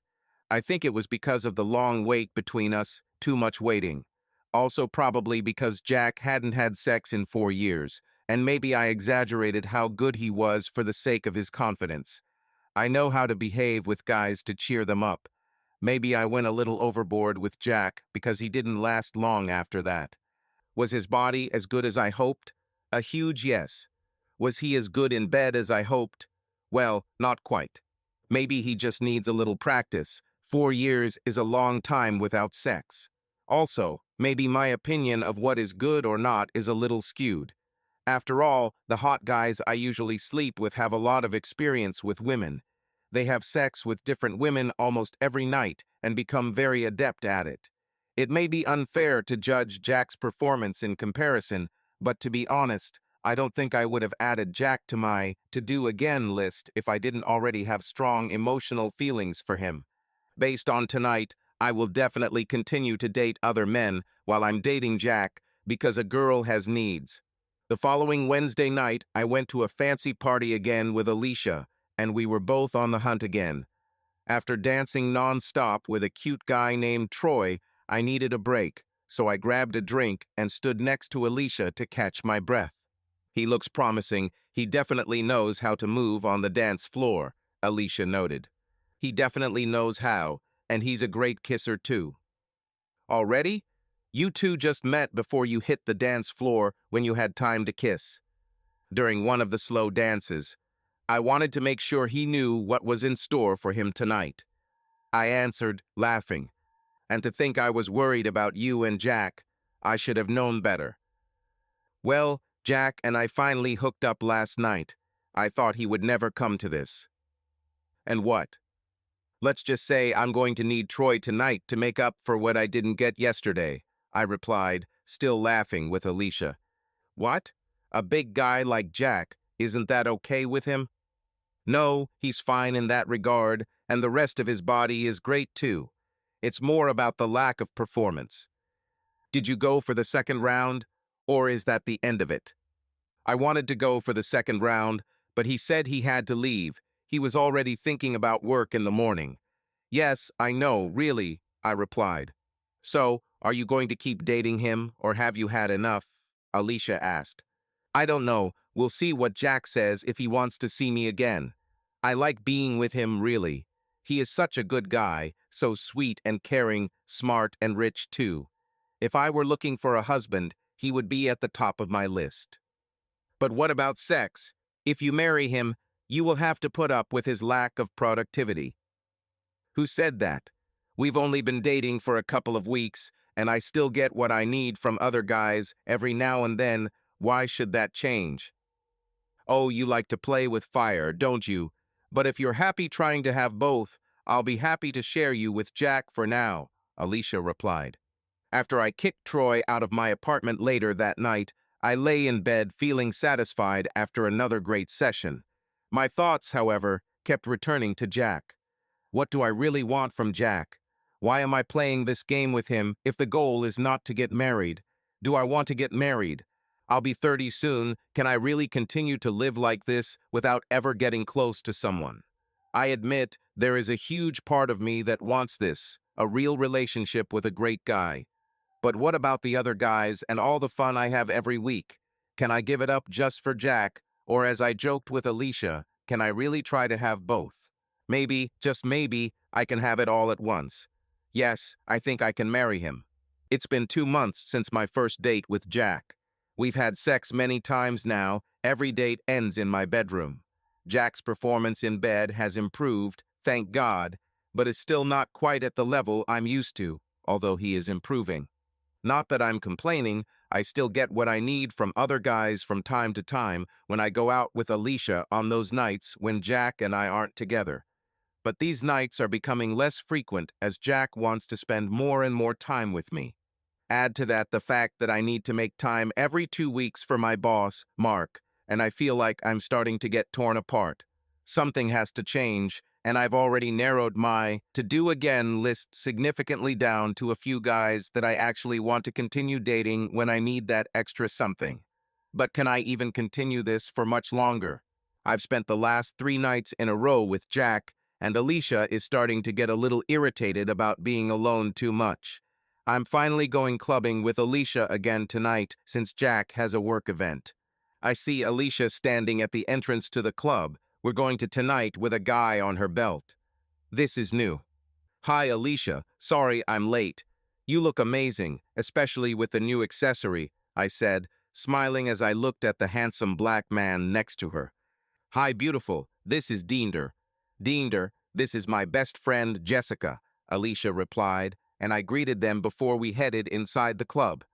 I think it was because of the long wait between us, too much waiting. Also probably because Jack hadn't had sex in 4 years, and maybe I exaggerated how good he was for the sake of his confidence. I know how to behave with guys to cheer them up. Maybe I went a little overboard with Jack because he didn't last long after that. Was his body as good as I hoped? A huge yes. Was he as good in bed as I hoped? Well, not quite. Maybe he just needs a little practice. 4 years is a long time without sex. Also, maybe my opinion of what is good or not is a little skewed. After all, the hot guys I usually sleep with have a lot of experience with women. They have sex with different women almost every night and become very adept at it. It may be unfair to judge Jack's performance in comparison, but to be honest, I don't think I would have added Jack to my to-do again list if I didn't already have strong emotional feelings for him. Based on tonight, I will definitely continue to date other men while I'm dating Jack because a girl has needs. The following Wednesday night, I went to a fancy party again with Alicia, and we were both on the hunt again. After dancing non-stop with a cute guy named Troy, I needed a break, so I grabbed a drink and stood next to Alicia to catch my breath. He looks promising. He definitely knows how to move on the dance floor, Alicia noted. He definitely knows how, and he's a great kisser too. Already? You two just met before you hit the dance floor when you had time to kiss. During one of the slow dances, I wanted to make sure he knew what was in store for him tonight. I answered, laughing. And to think I was worried about you and Jack. I should have known better. Well, Jack and I finally hooked up last night. I thought he would never come to this. And what? Let's just say I'm going to need Troy tonight to make up for what I didn't get yesterday, I replied, still laughing with Alicia. What? A big guy like Jack, isn't that okay with him? No, he's fine in that regard, and the rest of his body is great too. It's more about the lack of performance. Did you go for the second round, or is that the end of it? I wanted to go for the second round, but he said he had to leave. He was already thinking about work in the morning. Yes, I know, really, I replied. So, are you going to keep dating him, or have you had enough? Alicia asked. I don't know. We'll see what Jack says if he wants to see me again. I like being with him, really. He is such a good guy, so sweet and caring, smart and rich too. If I were looking for a husband, he would be at the top of my list. But what about sex? If you marry him, you will have to put up with his lack of productivity. Who said that? We've only been dating for a couple of weeks, and I still get what I need from other guys every now and then. Why should that change? Oh, you like to play with fire, don't you? But if you're happy trying to have both, I'll be happy to share you with Jack for now, Alicia replied. After I kicked Troy out of my apartment later that night, I lay in bed feeling satisfied after another great session. My thoughts, however, kept returning to Jack. What do I really want from Jack? Why am I playing this game with him if the goal is not to get married? Do I want to get married? I'll be 30 soon. Can I really continue to live like this without ever getting close to someone? I admit there is a huge part of me that wants this, a real relationship with a great guy. But what about the other guys and all the fun I have every week? Can I give it up just for Jack? Or as I joked with Alicia, can I really try to have both? Maybe, just maybe, I can have it all at once. Yes, I think I can marry him. It's been 2 months since my first date with Jack. We've had sex many times now. Every date ends in my bedroom. Jack's performance in bed has improved, thank God, but is still not quite at the level I'm used to, although he is improving. Not that I'm complaining, I still get what I need from other guys from time to time when I go out with Alicia on those nights when Jack and I aren't together. But these nights are becoming less frequent as Jack wants to spend more and more time with me. Add to that the fact that I need to make time every 2 weeks for my boss, Mark, and I feel like I'm starting to get torn apart. Something has to change, and I've already narrowed my to-do again list significantly down to a few guys that I actually want to continue dating when I need that extra something. But can I even continue this for much longer? I've spent the last 3 nights in a row with Jack, and Alicia is starting to get a little irritated about being alone too much. I'm finally going clubbing with Alicia again tonight since Jack has a work event. I see Alicia standing at the entrance to the club. We're going to tonight with a guy on her belt. This is new. Hi, Alicia. Sorry I'm late. You look amazing, especially with the new accessory, I said, smiling as I looked at the handsome black man next to her. Hi, beautiful. This is Deender. Deender, this is my best friend, Jessica, Alicia replied, and I greeted them before we headed inside the club.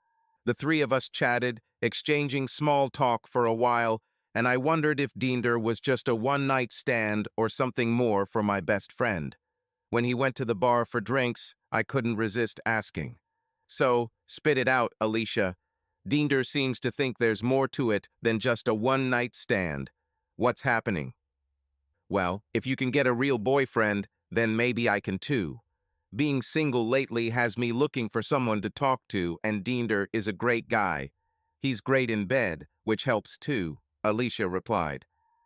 The three of us chatted, exchanging small talk for a while, and I wondered if Deender was just a one-night stand or something more for my best friend. When he went to the bar for drinks, I couldn't resist asking. So, spit it out, Alicia. Deender seems to think there's more to it than just a one-night stand. What's happening? Well, if you can get a real boyfriend, then maybe I can too. Being single lately has me looking for someone to talk to, and Deender is a great guy. He's great in bed, which helps too, Alicia replied.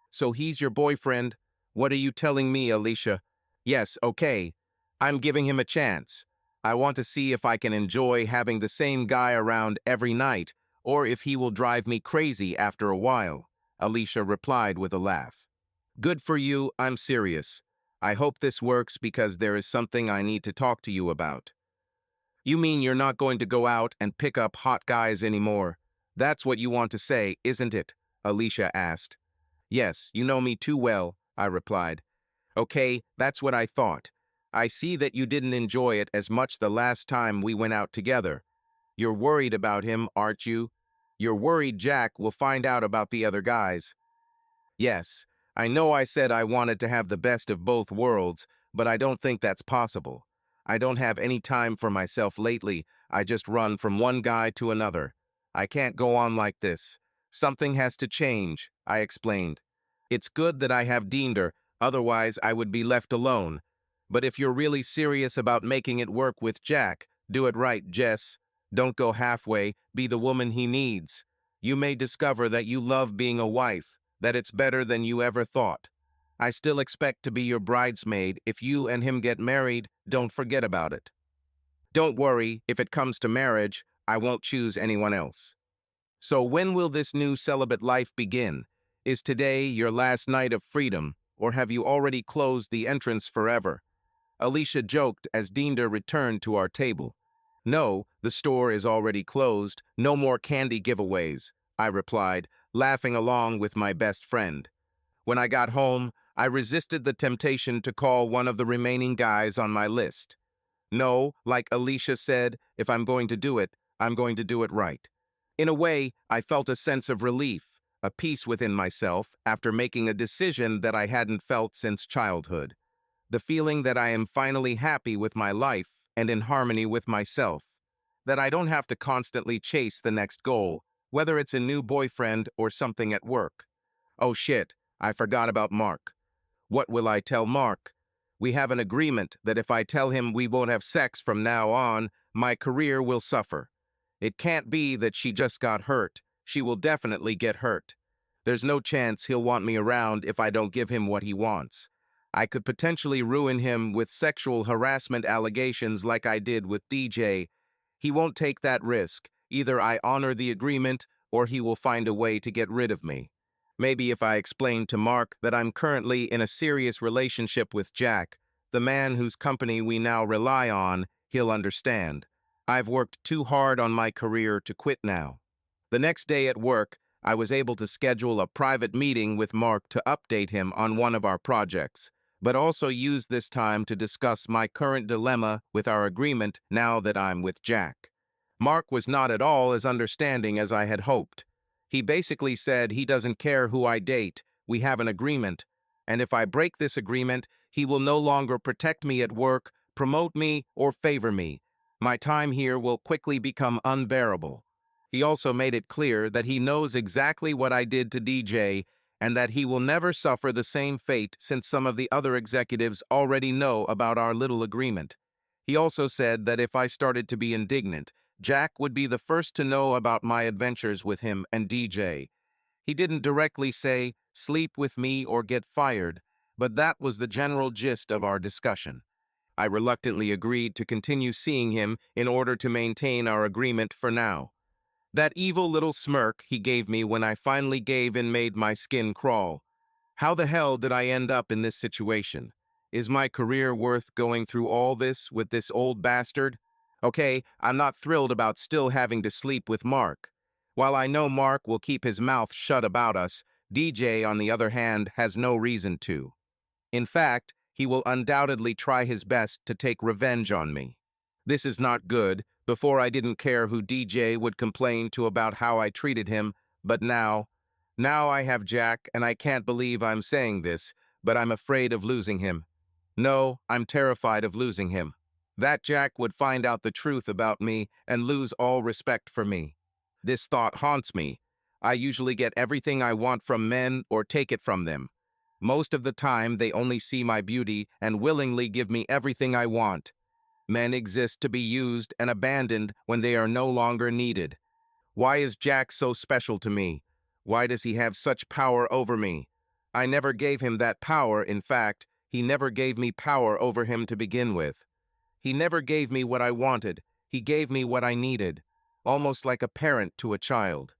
So he's your boyfriend? What are you telling me, Alicia? Yes, okay. I'm giving him a chance. I want to see if I can enjoy having the same guy around every night, or if he will drive me crazy after a while, Alicia replied with a laugh. Good for you, I'm serious. I hope this works because there is something I need to talk to you about. You mean you're not going to go out and pick up hot guys anymore? That's what you want to say, isn't it? Alicia asked. Yes, you know me too well, I replied. Okay, that's what I thought. I see that you didn't enjoy it as much the last time we went out together. You're worried about him, aren't you? You're worried Jack will find out about the other guys. Yes, I know I said I wanted to have the best of both worlds, but I don't think that's possible. I don't have any time for myself lately. I just run from one guy to another. I can't go on like this. Something has to change, I explained. It's good that I have Deender, otherwise I would be left alone. But if you're really serious about making it work with Jack, do it right, Jess. Don't go halfway, be the woman he needs. You may discover that you love being a wife, that it's better than you ever thought. I still expect to be your bridesmaid. If you and him get married, don't forget about it. Don't worry, if it comes to marriage, I won't choose anyone else. So when will this new celibate life begin? Is today your last night of freedom, or have you already closed the entrance forever? Alicia joked as Deender returned to our table. No, the store is already closed. No more candy giveaways, I replied, laughing along with my best friend. When I got home, I resisted the temptation to call one of the remaining guys on my list. No, like Alicia said, if I'm going to do it, I'm going to do it right. In a way, I felt a sense of relief, a peace within myself after making a decision that I hadn't felt since childhood. The feeling that I am finally happy with my life and in harmony with myself. That I don't have to constantly chase the next goal, whether it's a new boyfriend or something at work. Oh shit, I forgot about Mark. What will I tell Mark? We have an agreement that if I tell him we won't have sex from now on, my career will suffer. It can't be that she just got hurt. She will definitely get hurt. There's no chance he'll want me around if I don't give him what he wants. I could potentially ruin him with sexual harassment allegations like I did with DJ. He won't take that risk. Either I honor the agreement or he will find a way to get rid of me. Maybe if I explain to Mark that I'm currently in a serious relationship with Jack, the man whose company we now rely on, he'll understand. I've worked too hard on my career to quit now. The next day at work, I was able to schedule a private meeting with Mark to update him on one of our projects, but also use this time to discuss my current dilemma with our agreement now that I'm with Jack. Mark was not at all as understanding as I had hoped. He basically said he doesn't care who I date, we have an agreement, and if I break this agreement, he will no longer protect me at work, promote me, or favor me. My time here will quickly become unbearable. He also made it clear that he knows exactly what I did to DJ and that he will never suffer the same fate since some of the other executives already know about our little agreement. He also said that if I started to be indignant, Jack would be the first to know about my adventures with him and DJ. He didn't directly say, sleep with me or get fired, but that was the general gist of our discussion. I reluctantly agreed to continue seeing him in order to maintain our agreement for now. That evil little smirk he gave me when I finally gave in made my skin crawl. How the hell did I end up in this situation? Is my career worth going through all this with this old bastard? Okay, I'm not thrilled about still having to sleep with Mark. While I know Mark will keep his mouth shut about us, DJ, on the other hand, has no reason to. In fact, he will undoubtedly try his best to take revenge on me. This is not good. Before I didn't care who DJ would complain to about how I treated him, but now I have Jack and I can't believe I'm saying this, but I'm afraid of losing him. No, I'm terrified of losing him. That Jack would find out the truth about me and lose all respect for me. This thought haunts me. I usually get everything I want from men or take it from them. Most of the time, they only see my beauty and willingly give me everything I want. Men exist to be used and abandoned when they are no longer needed. Why is Jack so special to me? Why does he have such power over me? I never gave him that power. In fact, he never gave me power over him to begin with. He never gave me what I wanted. He gave me what I needed, almost like a parent to a child.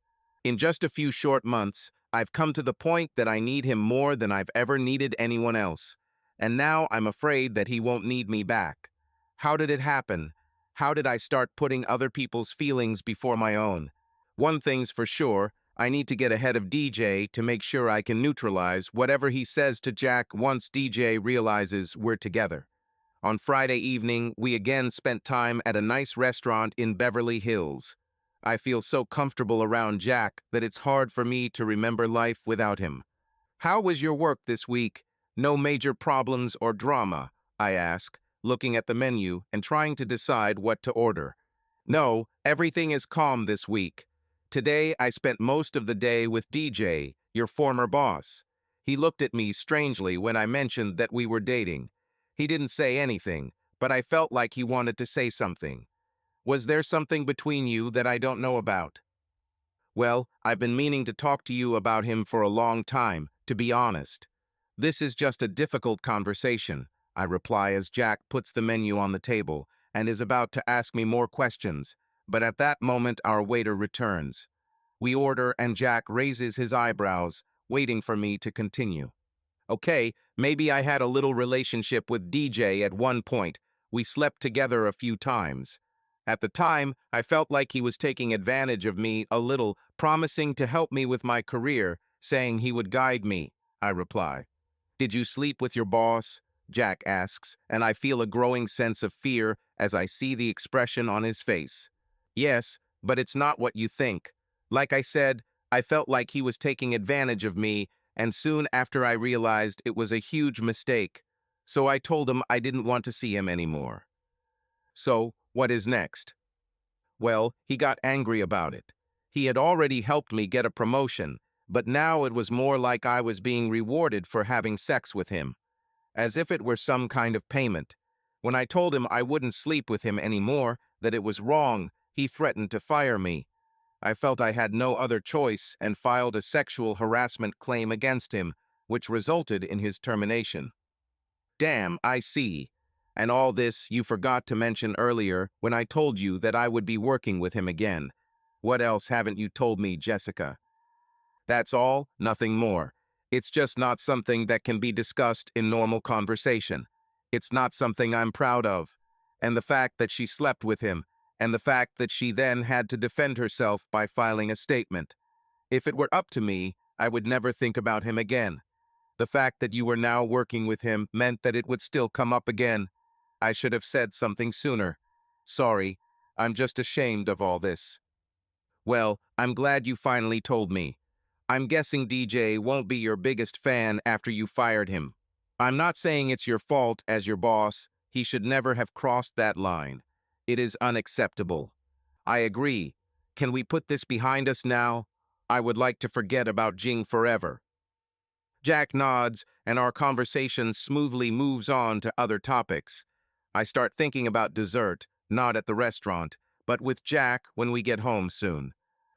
In just a few short months, I've come to the point that I need him more than I've ever needed anyone else. And now I'm afraid that he won't need me back. How did it happen? How did I start putting other people's feelings before my own? One thing's for sure, I need to get ahead of DJ to make sure I can neutralize whatever he says to Jack once DJ realizes we're together. On Friday evening, we again spent time at a nice restaurant in Beverly Hills. I feel so comfortable around Jack that it's hard for me to remember life without him. "How was your work this week? No major problems or drama?" I ask, looking at the menu and trying to decide what to order. "No, everything is calm this week. Today I spent most of the day with DJ, your former boss. He looked at me strangely when I mentioned that we were dating. He didn't say anything, but I felt like he wanted to say something. Was there something between you that I don't know about?" "Well, I've been meaning to talk to you about him for a long time, to be honest. This is just a difficult conversation," I reply as Jack puts the menu on the table and is about to ask me more questions, but at that moment our waiter returns. We order and Jack raises his eyebrows, waiting for me to continue. "Okay, maybe I had a little relationship with DJ at one point. We slept together a few times. At the time, I felt like he was taking advantage of me a little, promising to help me with my career, saying he would guide me," I reply. "Did you sleep with your boss?" Jack asks, and I feel a growing sense of fear as I see the expression on his face. "Yes, but it's not what you think. Like I said, I felt like he was taking advantage of me, and soon after I realized it was a huge mistake. So I told him I didn't want to see him anymore." "So, what is next?" "Well, he got angry about it. He had already helped me get a promotion, but now it was more like I was being rewarded for having sex with him, as if it were some kind of payment. When I told him I wouldn't sleep with him anymore, that it was wrong, he threatened to fire me. I felt I had no other choice and filed a sexual harassment claim against him, which resulted in his termination." "Damn, I see. And all this you forgot to mention earlier when I told you that I would be working with him again. What else haven't you told me, Jessica?" "That's all, nothing more. It's just not something that can be discussed in normal conversation. It's not something I'm proud of. And the fact that she slept with him, and the fact that she then had to defend herself by filing a statement. If it were up to me, I would never think about him again. The fact that you were now working with him meant that it would still come up again. I should have said something sooner. Sorry, I'm just ashamed of all this." "Well, I'm glad you finally told me. I'm guessing DJ won't be your biggest fan after you fired him. I'm not saying it's your fault as your boss. He should never have crossed that line. It is unacceptable." "I agree. Can we put this behind us now? I would like to forget about Jing forever." Jack nods, and our conversation smoothly moves on to other topics. I start thinking about dessert, not at the restaurant, but with Jack when we get home soon.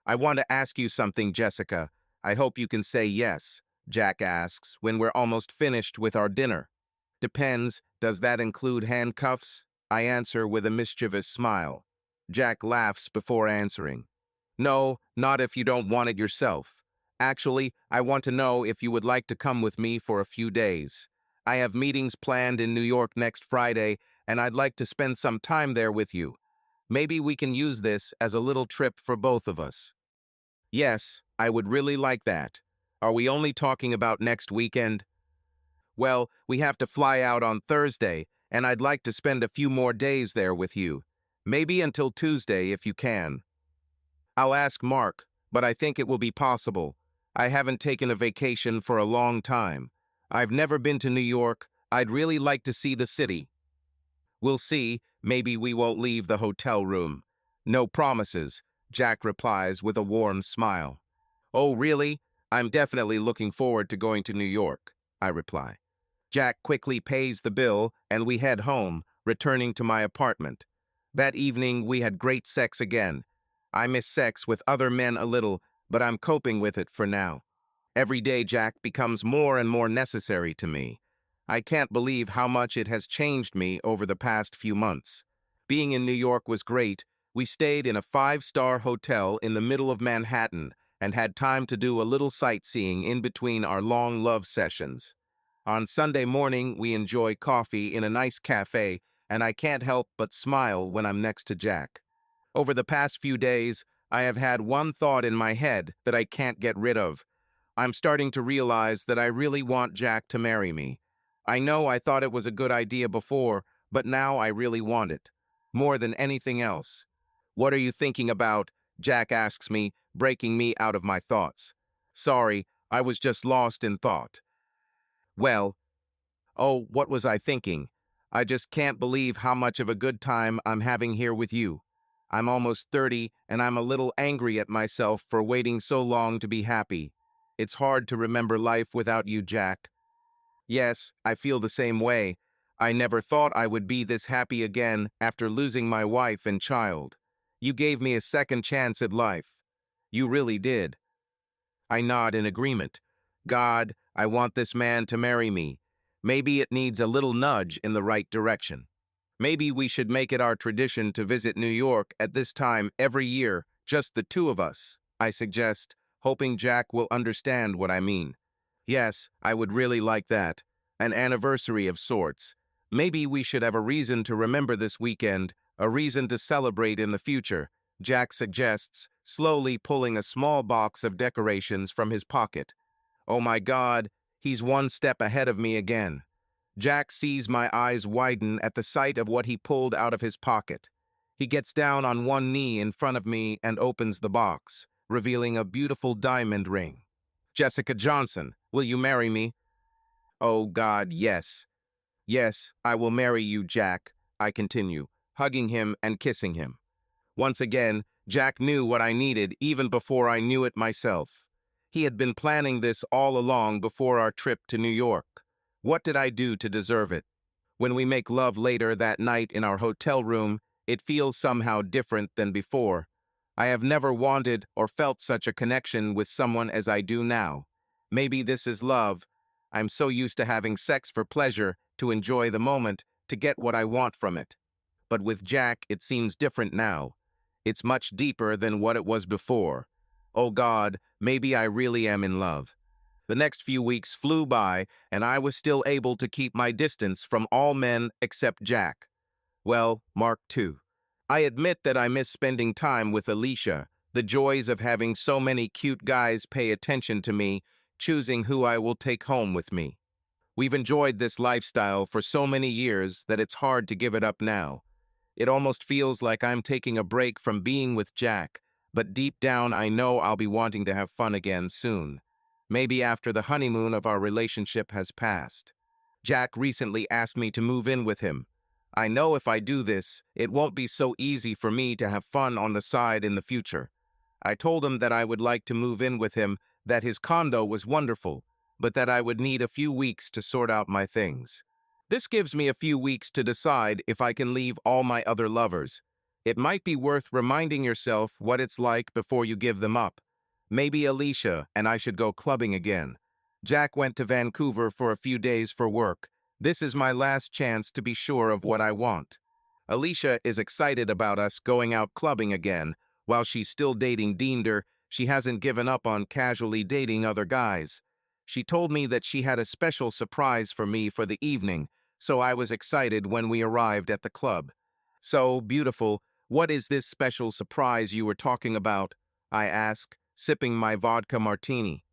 "I want to ask you something, Jessica. I hope you can say yes," Jack asks when we're almost finished with our dinner. "Depends. Does that include handcuffs?" I answer with a mischievous smile. Jack laughs before answering. "No, not if you don't want it yourself. Actually, I want to know if you would like to come with me for a few days. I have meetings planned in New York next Friday, and I'd like to spend some time there with you. Maybe we can use this as a little trip for both of us." "Yes, I would really like that. Are we only talking about next weekend?" "Well, we have to fly out on Thursday, and I'd like to spend a few more days there with you. Maybe until Tuesday if you can." "I'll ask Mark, but I think it will be possible. I haven't taken a vacation for a long time. I've never been to New York. I'd really like to see the city." "We'll see. Maybe we won't leave the hotel room." "No promises," Jack replies with a warm smile. "Oh, really? I'm definitely looking forward to going to New York," I reply. Jack quickly pays the bill, and we head home, returning to my apartment. That evening, we had great sex again. I miss sex with other men a little, but I'm coping with it for now. Every day, Jack becomes more and more necessary to me. I can't believe how much it has changed me over the past few months. Being in New York was great. We stayed in a 5-star hotel in the middle of Manhattan and had time to do a little sightseeing in between our long love sessions. On Sunday morning, we enjoy coffee in a nice cafe, and I can't help but smile when I'm next to Jack. Over the past few days, I have had one thought in my head that I can't get rid of. I'm starting to realize that I really want Jack to marry me. I know I thought it was a good idea before, but now I really want it. More than anything else. What are you thinking about? Jack asks me, breaking me out of my thoughts. Sorry, I was just lost in thought. Well, oh, what was I thinking? I just can't believe how much of a good time I'm having here with you. I'm almost 30, and I'm a little angry at myself for waiting so long to be happy. It's hard to remember life without you, Jack. Yes, I feel the same way. I never thought I would be this happy again after losing my wife and child. You gave me a second chance at life. You really did. I nod in agreement. God, I want this man to marry me. Maybe it needs a little nudge in the right direction. Maybe we should make it our tradition to visit New York at this time every year, just the two of us, I suggest, hoping Jack will understand what I mean. Yes, I would really like that. An anniversary of sorts. Maybe we should have a reason to remember this weekend, a reason to celebrate in the future, Jack suggests, slowly pulling a small box of decorations from his pocket. Oh my God, he's one step ahead of me again. Jack sees my eyes widen at the sight of what he pulled out of his pocket. He gets down on one knee in front of me and opens the box, revealing a beautiful diamond ring. Jessica Johnson, will you marry me? Oh God, yes. Yes, I will marry you, Jack, I continue, hugging him and kissing him. Once again, Jack knew what I needed even before I knew it myself. He had been planning this all along before our trip to New York. What did I do to deserve it? When we make love later that night in our hotel room, it feels somehow different than before. I have never wanted or felt such a connection with someone as I do now. Maybe this is love. I'm so used to having sex for pleasure, to enjoy the moment, to get what I want from it. But with Jack, it seems different now. It's much deeper than what it was before. Oh God, maybe I really am in love. The next few weeks flew by, and I was still able to keep my distance from all men except Jack. Well, Mark too. I admit that I miss spending time with Alicia, the joys of having so many cute guys pay attention to me, choosing who I will take home with me. We've enjoyed this lifestyle for so many years that it's hard to give it up now. It almost feels like I'm taking a break from being with Jack, but deep down I know I'll be wanting to have fun again soon. Maybe after the honeymoon of our relationship has passed. Jack recently asked me to move in with him. I know if I do this, it won't be so easy for me to have fun on the side in the future. I told him that I would like to move in with him, that his condo was wonderful, but that I would need a few weeks to sort out my things. This gives me a few weeks to decide if I can leave all my other lovers. It might be worth reminding yourself what it's like before you give them up. Maybe Alicia and I should go clubbing again. Jack went to Vancouver for a few days for work. This is my last chance to be sure of what I want. Alicia is excited about us going out clubbing again. While she's still dating Deender, she hasn't given up on casually dating other guys. She told me that she had a special surprise for me for the evening, so I was excited when we arrived at the club. So, beautiful, what is this special surprise you were talking about? I asked, sipping my vodka martini.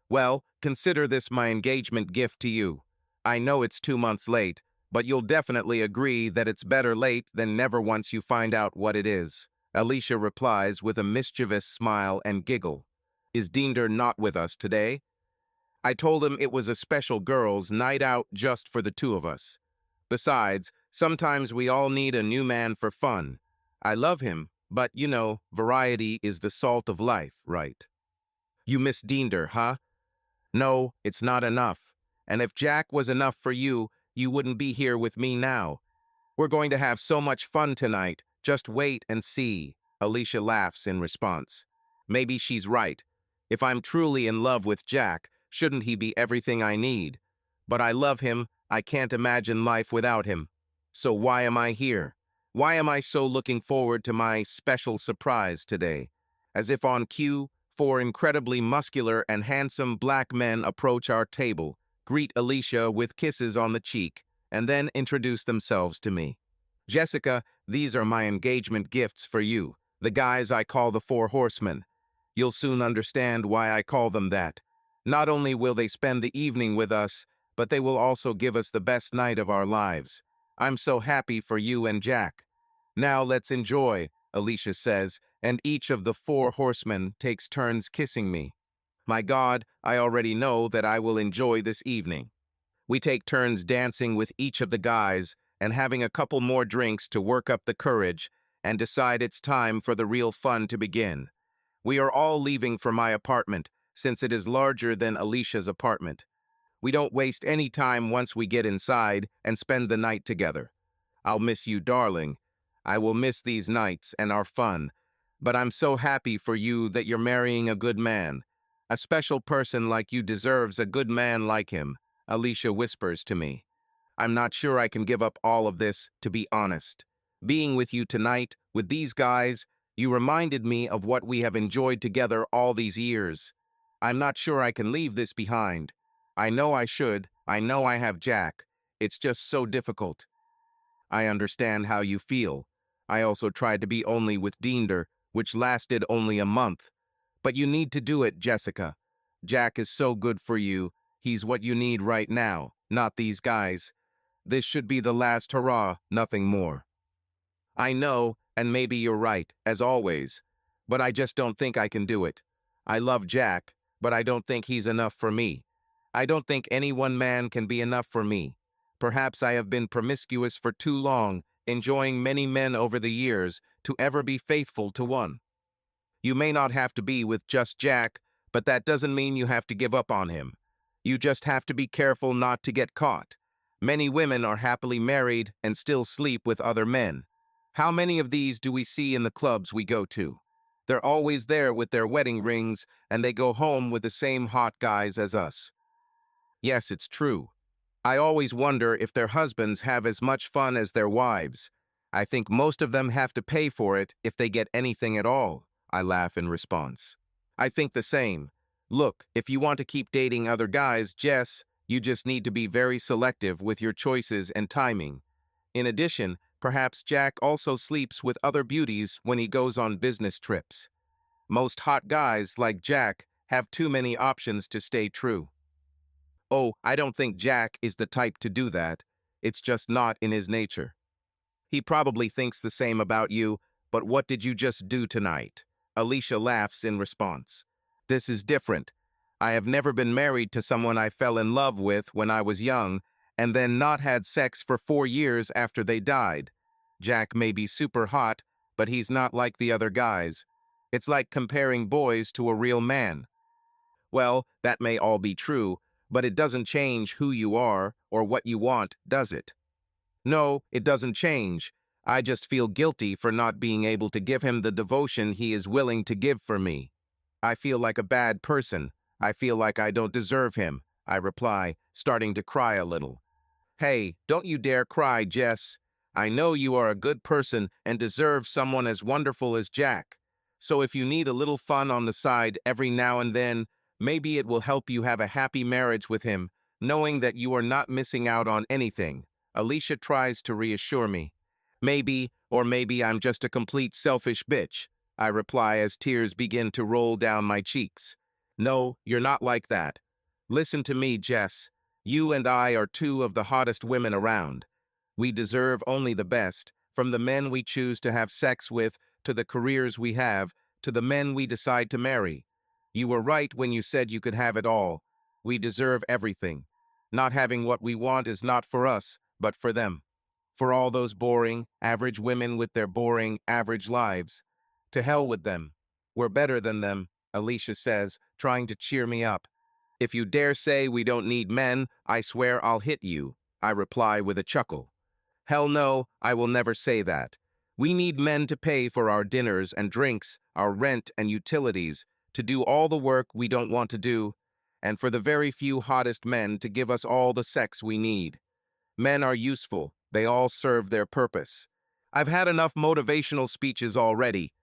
Well, consider this my engagement gift to you. I know it's 2 months late, but you'll definitely agree that it's better late than never once you find out what it is. Alicia replies with a mischievous smile and giggle. Is Deender not with us today? I told him it was a special girls' night out just for the two of us. Besides, sometimes we all need a new man for fun. I love him, but you know, variety is the salt of life, right? You miss Deender, huh? No, it's not enough. And if Jack was enough for you, you wouldn't be here with me now. We're going to have so much fun tonight. Just wait and see. Alicia laughs in response. Maybe she's right. If I'm truly in love with Jack, shouldn't he be everything I need? But I love him. I can't imagine life without him. So why am I here? Why am I so looking forward to my special surprise today? As if on cue, four incredibly muscular and handsome black men approach our table, greet Alicia with kisses on the cheek, and then introduce themselves to me. Jessica, these are my engagement gifts for you, the guys I call the Four Horsemen. You'll soon understand why I call them that. Not only will they spend the evening with us, but they will also give us the best night of our lives. I'm so happy for you and Jack. Now let's enjoy, Alicia says, and each of the four horsemen takes turns kissing me. My God, I already know that I will enjoy this evening. We take turns dancing with each of the guys and having a couple more drinks to work up the courage and decide it's time for the real fun to begin. We are all leaving for my apartment, since it is larger than Alicia's apartment. We don't waste any time once we get inside and spend the night together. I'll miss you, darling. I will miss these nights and our fun. But I'm so happy for you that you're marrying a good man. A special person like you deserves a good man like him, Alicia whispers to me. I'm not sure I can give up all of this, to be honest. Being with you tonight, with these guys, you reminded me of what we have enjoyed together all these years. I'm not sure I can leave this behind. I know I should. I know I have Jack. It's just so difficult. I understand how you feel. I also tried to be only with Deender, which lasted only a month. But you need to do it, Jessica. Jack is so good for you. He's what you need right now, not these guys. This should be the last hurrah, nothing more. I know, and maybe you're right, as always. But I just don't think I can do it. I love Jack, but I don't think he's enough for me. I don't think any one man can be enough for me. Perhaps I have been promiscuous for too long, enjoying many men over the years, to ever be faithful to one. You may not have to be with just Jack, but that doesn't mean you have to give up on him. You just have to be careful not to get caught. Many women are happily married and still sleep with other men. How many of these do we see in the clubs we go to? They're always there with their wedding rings, and they go home with the same hot guys as us. Yes, it's true. I always wonder if their husbands have as much fun as their wives. I think most of them have to pay for it if they get anything at all, I laugh in response. I think the same. Look, if you want to keep dating other guys, Jess, you just need to be very selective with your choices and timing. In addition, perhaps Jack also sleeps with other beauties when he goes on business trips. Most hot guys, like Jack, have too many options to stay true. Oh, I don't think Jack is the type to do that. It's just not in his nature. He probably thinks the same about you, but what did you just do tonight? Alicia laughs in response. This is different. I have never been married to someone I fell in love with when I was young, and then not had sex for 4 years after they died. Jack may be super hot, but he's not like the other guys. It's like comparing boys to a real man. Well, that may all be true, but it doesn't change who you are or what you want, does it? No, it doesn't change. I just feel guilty for not being able to give him the devotion he is willing to give for me. I feel like a bad person. I feel like I don't deserve him, I reply, starting to cry a little. Hey, don't you dare cry, Jess. I know you are a good person and deserve someone as wonderful as Jack. So if you need a little fun on the side every now and then, maybe it will help you have a happy marriage with him, knowing that you are not missing out on anything. Alicia tries to reassure me. Maybe, or maybe I'm just a complete selfish bitch, I reply as tears begin to roll down my cheeks. No, you're not like that. Listen to me, Jess. You and I are two of the hottest women around. We deserve only the best, from the men we choose to have sex with, to the careers we have, to the men we decide to marry. You were right when you said you could have it all. We deserve everything. Not having what we want is not for us, but for them. For all those boring, average women with their boring, average lives. To hell with them. We're better than them, Alicia says, trying to cheer me up. If you dare say we don't need men, I swear I'll hit you, I reply with a chuckle. Hell no, I will never say that. We need men to pay for our dinners and drinks, our rent and utilities, to do all the work we don't want to do, and for the very few hottest men to give us all the sex we need. Men are useful. They all serve their purpose. I've had enough motivational speeches already.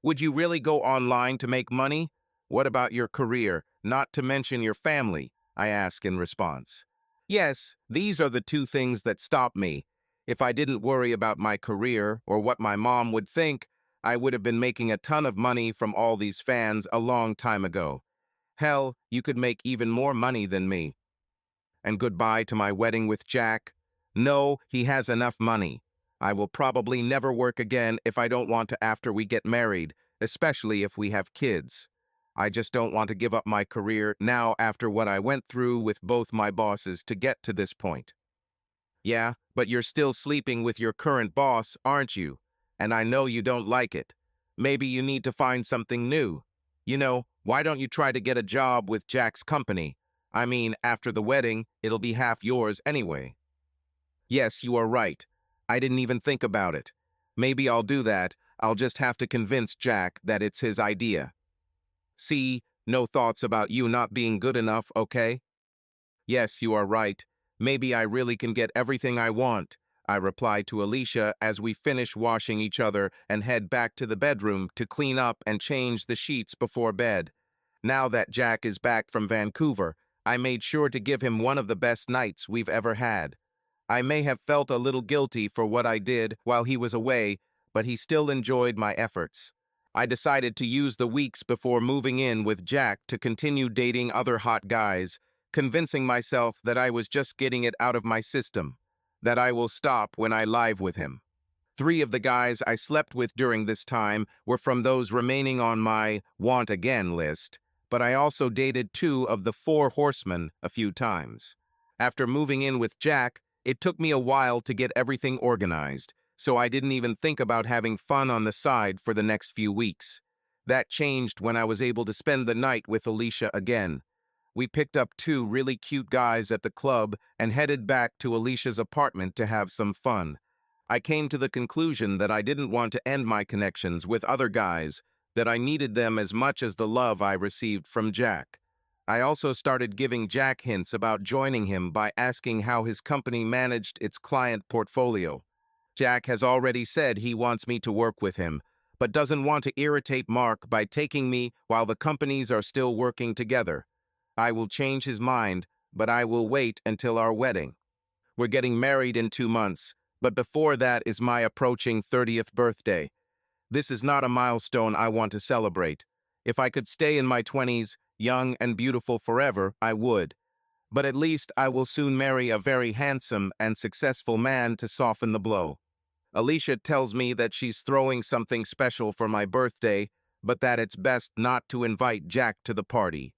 Would you really go online to make money? What about your career, not to mention your family? I ask in response. Yes, these are the two things that stop me. If I didn't worry about my career or what my mom would think, I would have been making a ton of money from all these fans a long time ago. Hell, you could make even more money than me. And goodbye to my wedding with Jack. No, he has enough money. I will probably never work again if I don't want to after we get married, especially if we have kids. I just don't want to give up my career now after what I went through with both my bosses to get to this point. Yeah, but you're still sleeping with your current boss, aren't you? And I know you don't like it. Maybe you need to find something new. Why don't you try to get a job with Jack's company? I mean, after the wedding, it'll be half yours anyway. Yes, you are right. I didn't even think about it. Maybe I'll do that. I'll just have to convince Jack that it's his idea. See, no thoughts about you not being good enough, okay? Yes, you are right. Maybe I really can get everything I want, I reply to Alicia as we finish washing each other and head back to the bedroom to clean up and change the sheets before bed. Now that Jack is back from Vancouver, I made sure to give him one of the best nights we've ever had. I may have felt a little guilty for what I did while he was away, but he still enjoyed my efforts. I decided to use the weeks before moving in with Jack to continue dating other hot guys, convincing myself that I was just getting it out of my system, that I will stop when I live with him. 3 of the guys I slept with during this time were from those remaining on my want again list, but I also dated 2 of the 4 horsemen a few times. After moving in with Jack, it took me a while to get everything organized, so I didn't even think about having fun on the side for the next few weeks. That changed when I was able to spend the night with Alicia again. We picked up 2 really cute guys at the club and headed back to Alicia's apartment to have some fun. I came to the conclusion that I didn't want to end my connections with other guys, that I needed them as much as the love I received from Jack. I also started giving Jack hints about joining him by asking how his company managed its client portfolio. Jack has already said he wants me to work with him, but doesn't want to irritate Mark by taking me while the companies are still working together. I will change his mind, but I will wait until our wedding. We're getting married in 2 months, but before that is my approaching 30th birthday. This is not a milestone I want to celebrate. If I could stay in my 20s, young and beautiful forever, I would. But at least I will soon marry a very handsome and successful man to soften the blow. Alicia tells me that she's throwing something special for my birthday, but that it's best not to invite Jack to the party.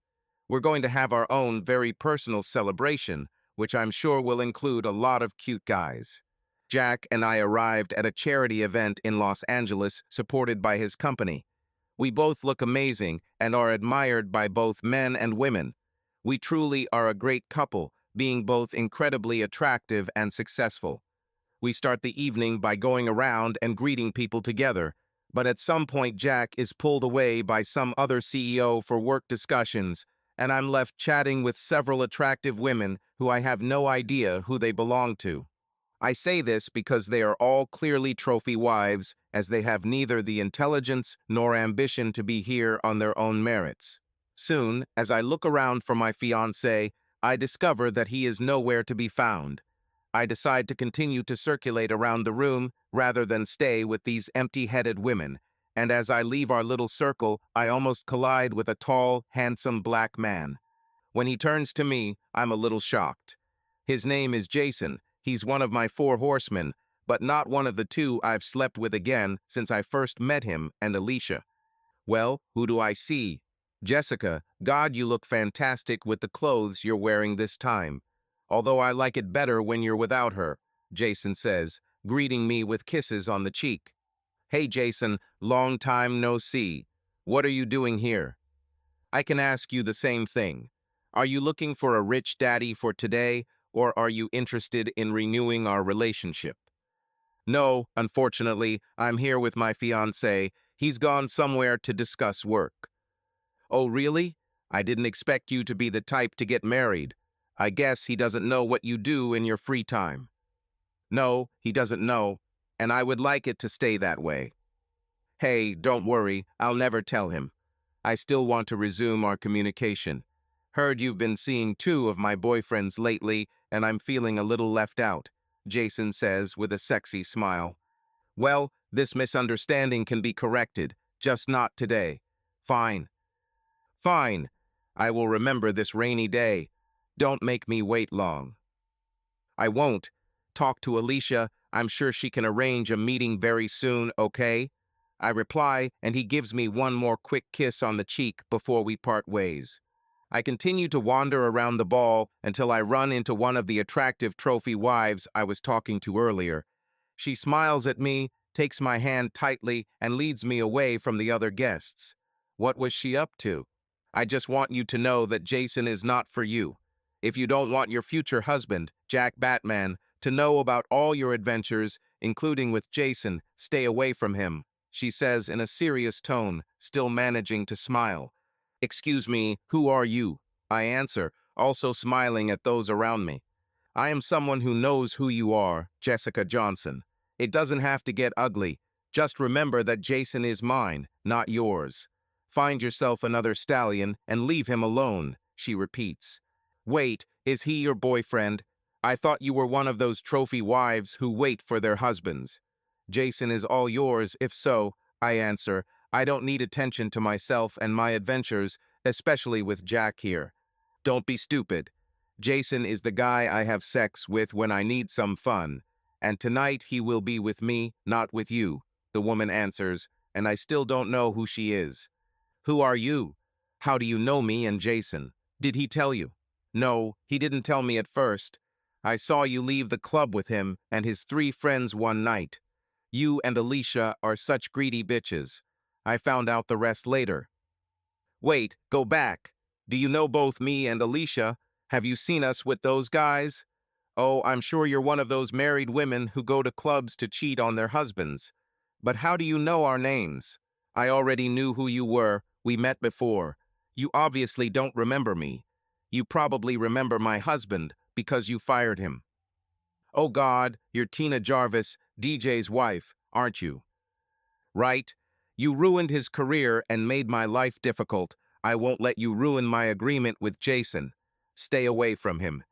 We're going to have our own very personal celebration, which I'm sure will include a lot of cute guys. Jack and I arrived at a charity event in Los Angeles supported by his company. We both look amazing and are admired by both men and women. We truly are a great couple, being both incredibly attractive and successful. We start the evening by going around and greeting people together, but at some point Jack is pulled away by some other CEO for work discussions, and I'm left chatting with several attractive women who I have no idea who they belong to. I say this because they are all clearly trophy wives, as they have neither the intelligence nor ambition to be here on their own merits. Soon, as I look around for my fiancé, I discover that he is nowhere to be found. I decide to continue to circulate around the room rather than stay with these empty-headed women, and as I leave our little circle, I almost collide with a tall, handsome black man. When he turns to me, I'm a little shocked. His name is Jason. He's one of my 4 horsemen, but not one of the 2 I've slept with again since I first met him and Alicia. Well, who do I see? Jessica, God, you look fantastic with the clothes you're wearing this time. Although I like it better when you're without her, Jason says, greeting me with kisses on the cheek. Hey Jason, long time no see. What are you doing here? I can ask you the same thing. Are you looking for a rich daddy for today, or are you interested in renewing our relationship? No, unfortunately, I'm here with my fiancé. He's gone somewhere to discuss work. Oh, really? I didn't expect you to be the type to get married. I guess he doesn't know what you do in your free time. No, he doesn't know, and I would like it to stay that way. Hey, don't worry, I'll never tell him. I still want to resume our communication. Heard you've been seeing 2 of my boyfriends lately, and I'm feeling a little left out, Jason says with a sexy smile. Well, this misunderstanding can be corrected, just not today. Fine. Fine. I will remember this rainy day. Don't make me wait long. I won't. Talk to Alicia. I'm sure she can arrange a meeting very soon, okay? I reply, and he gives me one more quick kiss on the cheek before we part ways. I continue to wander around the ball until I run into one of the attractive trophy wives I was talking to earlier. She smiles at me, takes my hand tightly, and leads me away from the other guests. What was she up to? I just want you to know that Jason is not for you. If you don't want your future husband, Jack Batman, to know about all your adventures, including with Jason, stay away from him, she says in a serious tone, still managing to smile. Excuse me, who are you? I answer, also smiling at those around me. I am someone who knows who you are, Jessica Johnson. It doesn't have to get ugly. Just remember that Jason is mine, not yours. Find yourself another stallion and leave him alone, she repeats. Wait, is he your boyfriend? I thought you were one of those trophy wives who wait for their husbands. Jason is all yours, if so, I answer. I don't need attention to myself and my adventures, especially with Jack here. Don't be stupid. Jason is the guy I have sex with when I need some fun, and tonight he will be with me, not with you, the woman answers, and I still don't know who she is. Who are you? How do you know me and Jason? Did he tell you? No, he didn't tell me at first. I saw you leave the club with him and his 3 friends one night. You and Alicia are such greedy bitches. I found out the rest later. Wait, go back. Do you know both me and Alicia? Have you seen us with those guys? Oh, I'm sure you're one of those married women who go to clubs to cheat on their husbands. But how do you know our names? I already knew who you were. We met before. You obviously don't remember me. You probably remember my husband because you fired him. Oh God, you're Tina Jarvis, DJ's wife, aren't you? Right? You ruined his career and made my life difficult. I won't let you ruin my agreement with Jason. Stay away from him.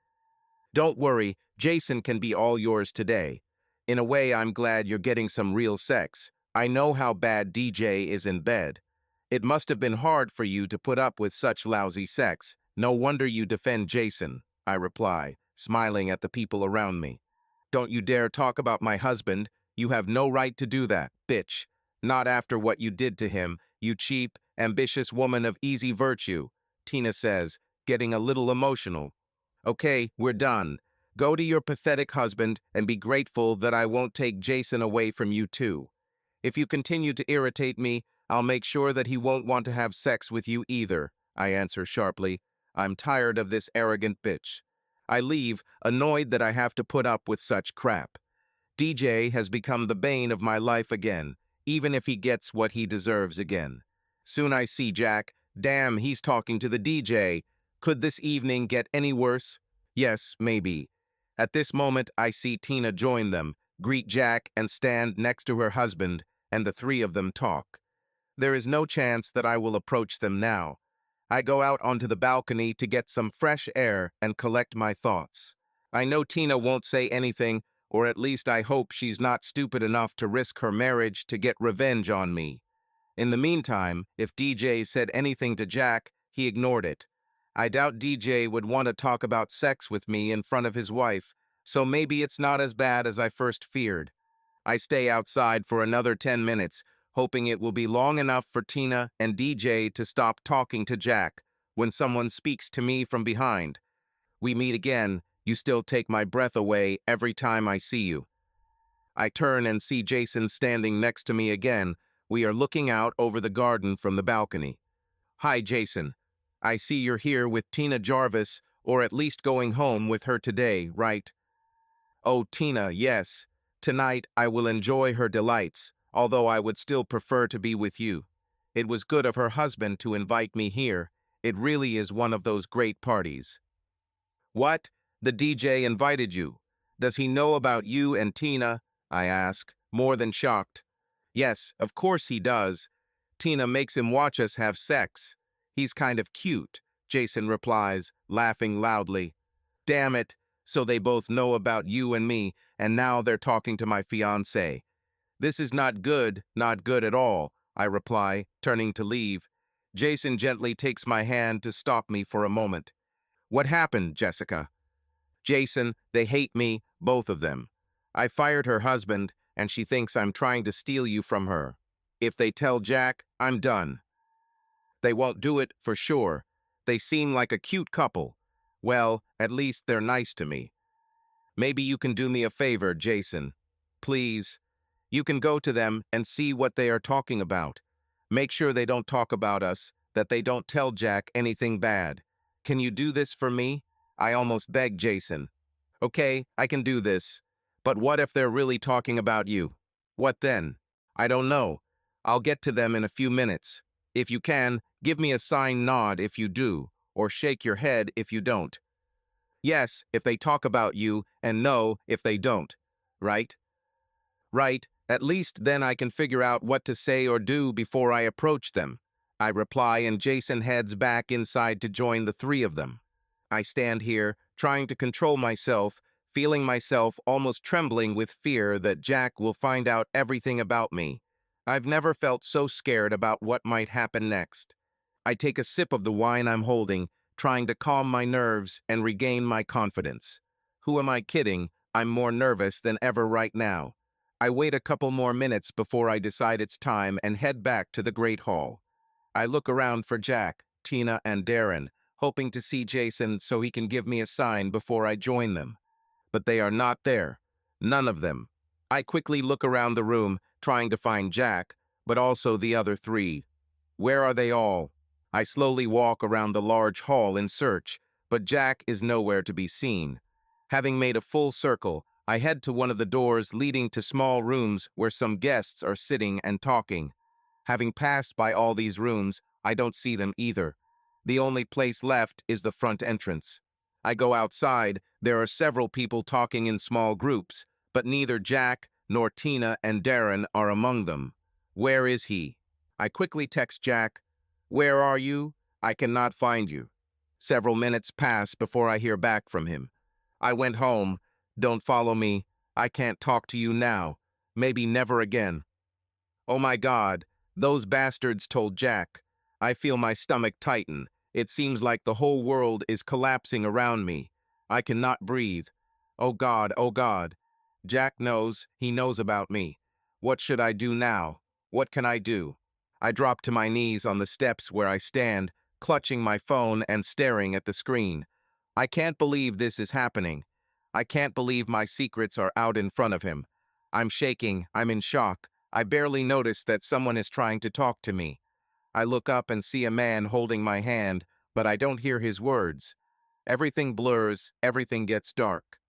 Don't worry, Jason can be all yours today. In a way, I'm glad you're getting some real sex. I know how bad DJ is in bed. It must have been hard for you to put up with such lousy sex. No wonder you defend Jason, I reply, smiling at the people around me. Don't you dare talk about my husband. You have no right to do that, bitch. Not after what you did to him, you cheap, ambitious woman of easy virtue, Tina says, getting a little emotional. Okay, we're done. Go to your pathetic husband and be grateful that I won't take Jason away from you too. If you continue to irritate me, I'll make sure that he won't want to have sex with you either, I answer sharply. I'm tired of this arrogant bitch. I leave, annoyed that I have to put up with such crap. DJ has become the bane of my life again, even if he gets what he deserves again. Soon I see Jack. Damn, he's talking to the DJ. Could this evening get any worse? Yes, maybe. At this moment, I see Tina join them, greet Jack, and stand next to her husband, and the 3 of them talk. There is no chance that I will approach them now. I go out onto the balcony to get some fresh air and collect my thoughts. I know Tina won't say anything, or at least I hope she's not stupid enough to risk her marriage to get revenge on me. In the meantime, if DJ said anything to Jack, he ignored it. I doubt DJ would want to talk about sex with me in front of his wife, so maybe it's not as bad as I first feared. I stay outside for another 10 minutes, hoping it will be long enough for Tina and DJ to stop talking to Jack when someone speaks to me from behind. We meet again. You still take my breath away every time I see you. I turn and see Jason standing next to me again. We are looking out over the garden from the balcony. Hi, Jason. I see you're here with Tina Jarvis, or at least going home with her today, right? Oh, Tina, yes. Tonight I will enjoy her delights, although I would still prefer to be with you. It was good of her husband to invite me here. It really is one of those great parties. What? The DJ invited you. Does he know about you and Tina? I ask, more than shocked. Yes, of course he does. Tina makes him watch us have sex. He's kind of cute, Jason replies, laughing loudly. Damn it, so they both know about you and me, and now they're talking to my fiancé. This is not good at all, I reply, turning to leave. Jason gently takes my hand to stop me for a moment. What happened, Jessica? Jason, they hate me, both of them. I fired her husband, and she thinks I'm trying to steal you from her. If they tell Jack, I'm done. They won't do it for sure. They seem like a cute couple. Well, at least they're nice to me. Maybe you can do me a favor, Jason. Please. You can go to them and see what they are talking about. Make sure they don't talk about us, that they don't tell Jack anything bad. Can you do this for me? I almost begged Jason. Okay, I can do this. But what if they're really talking about you? What then? I don't know. I'll get to them in a few minutes. If you can, give me a sign nod if you do, or shake your head if you don't. Yes, if they talk about you, and no, if they don't. Right? Right, at least then I can figure out what to say or do before I approach them. I reply, and Jason heads back inside to join the three of them. I stand here, trying to control myself, feeling myself almost trembling with fear that Jack will find out everything about me. I've never felt so scared about what might happen next. I take a sip of the wine I'm holding, trying to calm my nerves and regain my confidence. Who am I kidding? I'm more nervous than ever right now. I wait a couple more minutes before I decide it's time and head back to the Great Hall. I look around for Jack, Tina, and Darren, hoping to see Jason so he can give me a sign before I join them. But they are not there. None of them. I quickly look around the room, trying to find Jack, but also the other three. Where are they all? I slowly walk around the large hall in search, but Jack is nowhere to be seen. Having made a full circle, I head to one of the doors leading to small rooms where some guests are sitting and talking. Having passed by all these rooms, I don't see them either. The only place left is the front entrance. I go outside. There are several people talking in small groups, but neither Jack nor Tina and Darren are among them. Where is he? I quickly text Jack, "Where are you? I cannot find you." Several minutes pass before I hear back from him. "I went home. Don't follow me. I can't talk to you now. Maybe never again." Oh my God, those bastards told Jack. I feel my stomach tighten. It seems like the whole world is collapsing around me. I cannot breathe. Oh God, oh God. Jack knows. He knows about me. What should I do now? What can I do? I drop to my knees on the steps where I stand, clutching my phone and staring at the screen. I can't believe this is happening. I can't believe my secrets are out in front of him. I'm shaking. I'm in shock. I barely notice that someone is trying to talk to me. I look up and see a man holding my hand, but I don't hear his words. Everything blurs, everything gets dark.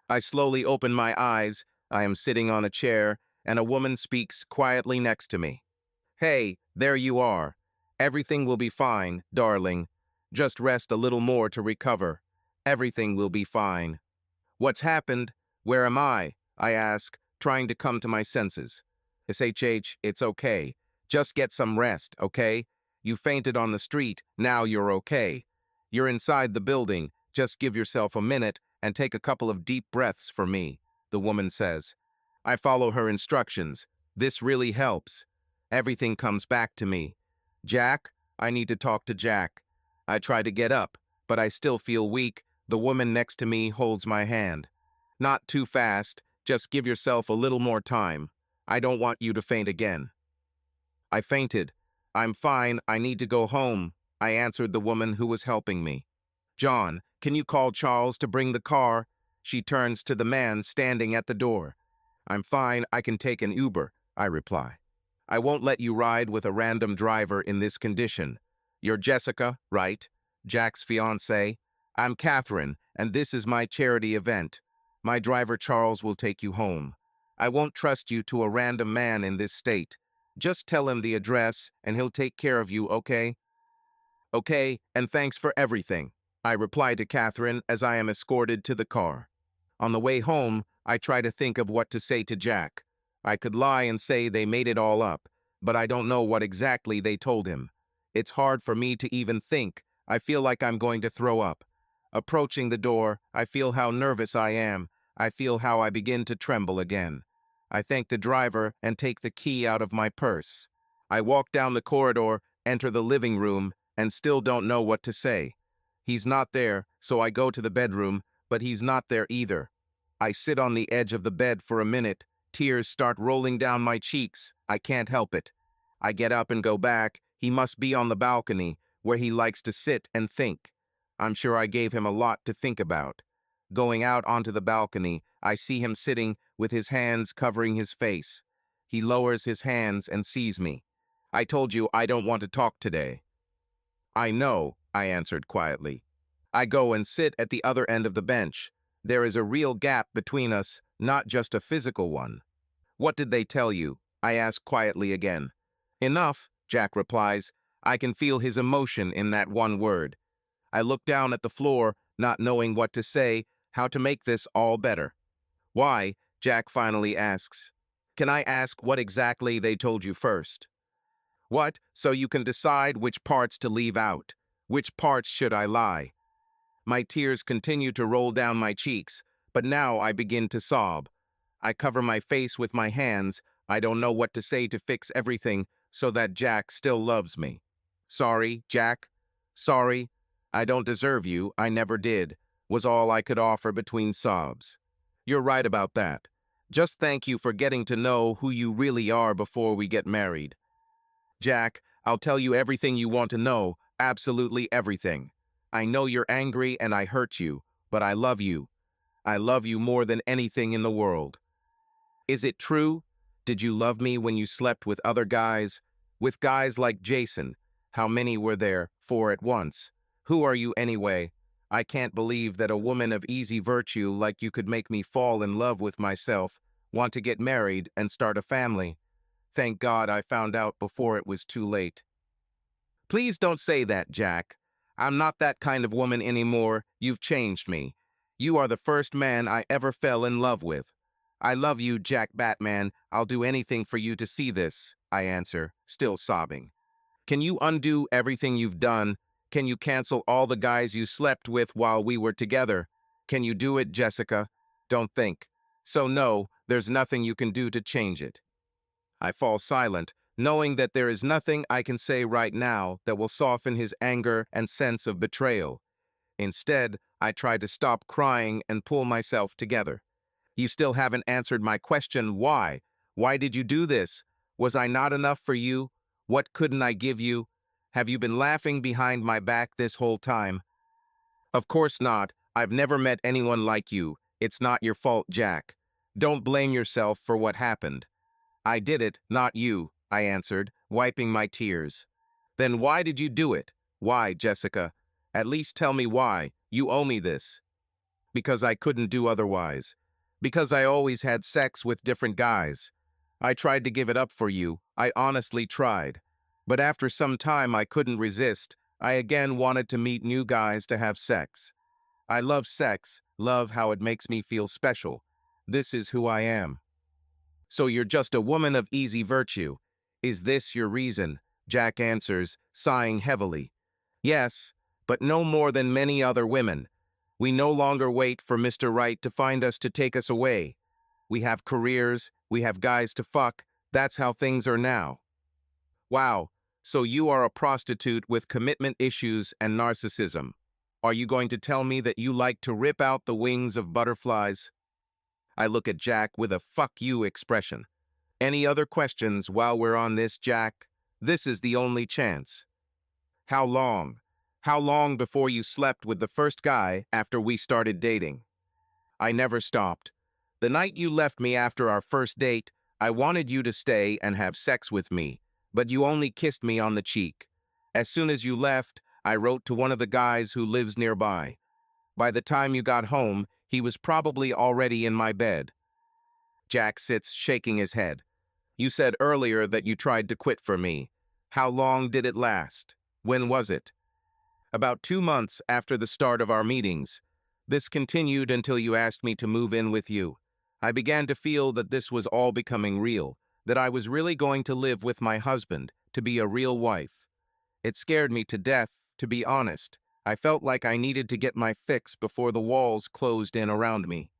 I slowly open my eyes. I am sitting on a chair, and a woman speaks quietly next to me. "Hey, there you are. Everything will be fine, darling. Just rest a little more to recover. Everything will be fine." "What's happened? Where am I?" I ask, trying to come to my senses. "SHH, it's okay. Just get some rest, okay? You fainted on the street, now you're okay. You're inside the building. Just give yourself a minute and take a couple of deep breaths for me," the woman says. I follow her instructions. This really helps. Everything comes back to me. "Jack, I need to talk to Jack." I try to get up, but I still feel weak. The woman next to me holds my hand. "Not too fast. Just give yourself a little more time. I don't want you to faint again." I fainted. "I'm fine. I need to go home," I answered the woman who was helping me. "John, can you call Charles to bring the car?" She turns to the man standing at the door. "I'm fine. I can take an Uber," I reply. "I won't let you ride with a random driver in this condition. You're Jessica, right? Jack's fiancée. I'm Catherine, and this is my charity event. My driver Charles will take you home. I won't trust you to a random man in this state. Just tell him the address, and he'll take care of you, okay?" "Okay, and thanks for everything," I reply to Catherine as I am escorted to the car. On the way home, I try to think of what to say to Jack. I could lie and say they made it all up, but I don't know what exactly they told him. It's hard for me to even think. I feel like I'm going to throw up. Approaching the door, I feel how nervous I am. I feel how I begin to tremble again. I thank the driver and take the key out of my purse. I walk down the corridor, enter the living room, and still don't know what to say. He's not there, so I go to the bedroom, but he's not there either. I sit on the edge of the bed for a minute. Tears start rolling down my cheeks. I can't help it. I get up and go back. He must be on the balcony, where he likes to sit and think. I'm sure I gave him a lot to think about. Going out onto the balcony, I see him sitting with his hands covering his face. He lowers his hands and sees me. I told you I don't want to talk today. I know, I answered quietly. I go and sit at the other end of the bench. There is a real gap between us, not just a physical one. What did they tell you? I ask quietly again. Enough, Jack replies. I can feel his emotion in that one word. I look down at the floor, not knowing what to say, how to make this all better. Why? Jack finally asks. Can I ask what exactly they told you first? What? So you can decide which parts to leave out. Which parts should I lie? My tears continue to roll down my cheeks, but now I begin to sob. I cover my face with my hands. I don't know what to say to fix everything so that Jack still loves me. Sorry, Jack. Sorry. I don't deserve you. I never did, was all I could offer between sobs. You're right about that. Just thank you for getting to know who you really are before we get married. Jack, I'll tell you everything you want to know, absolutely everything. I know you're angry and I hurt you, but I love you. I love you more than anything in the world. Is it true? Did you love me when you slept with other guys? With guys like Jason? How many were there? 4 at once. Who are you anyway? I can't believe that a woman of easy virtue like you could make me fall in love with myself, want to get married and start a family. Thank God I found out before it was too late. Please don't say that, Jack. I'm not that kind of woman anymore. You've changed me. You are the first man I ever fell in love with. I love you, Jack Batman. I'll do anything for you to see this, I answer, still sobbing. Can you undo everything you've done? Can you cancel all the guys you slept with while we were together? Can you do it, Jessica? Don't think. So no, there's nothing you can do to change it. I fall silent, knowing that there is nothing I can say right now that will soften his anger and sense of betrayal. Instead, I try to stop crying and pull myself together. You still haven't answered my question, why? Why did you do this? Was I not enough for you? What couldn't I give you? Have you been laughing behind my back this whole time? Of course not. I've never met anyone like you. It's not your fault, Jack. Don't blame yourself for what happened. I did it, not you, I answered, wiping my tears. Then why did you do it? Why, Jessica? At least tell me why. You owe me this. Because I couldn't do otherwise. Because I always had sex with different guys. I tried to give it up for you. I honestly tried. But after some time I couldn't resist. I again wanted to meet new guys to have sex. I love sex, love how it makes me feel special. This is who I am. So you're just a woman of easy virtue. Is this your reason? Jack answers, sighing heavily. Yes, but no more than many other women. We no longer wait for Mr. Right to find us to take us away. We have careers, we have guys to fuck. That's how things are now. Wow, so you are a prostitute with commitment issues and narcissism. Are you going to tell me that you like to rip out the wings of butterflies? I look at Jack with a fuck you expression. Any other questions while we're on this, Jack? This is the only chance. How long? How long before you slept with the first guy after we started dating? I never stopped. The night you left me after our first date, I wanted you to stay and have sex with me, but you only kissed me on the cheek. As soon as you left, I wrote to one of the guys who lives nearby. By the time you got home, he was probably already in my bed. Jack sits shaking his head. You said earlier that you tried to quit for me. How long did it last? When was it? About 2 months after the start of our meetings. This continued until you asked me to move in with you. I began to feel that this was all becoming real, that I was really going to live with my husband, to be a real wife. It scared me to death, to be honest. I felt like I needed to get my fix before the walls closed in around me.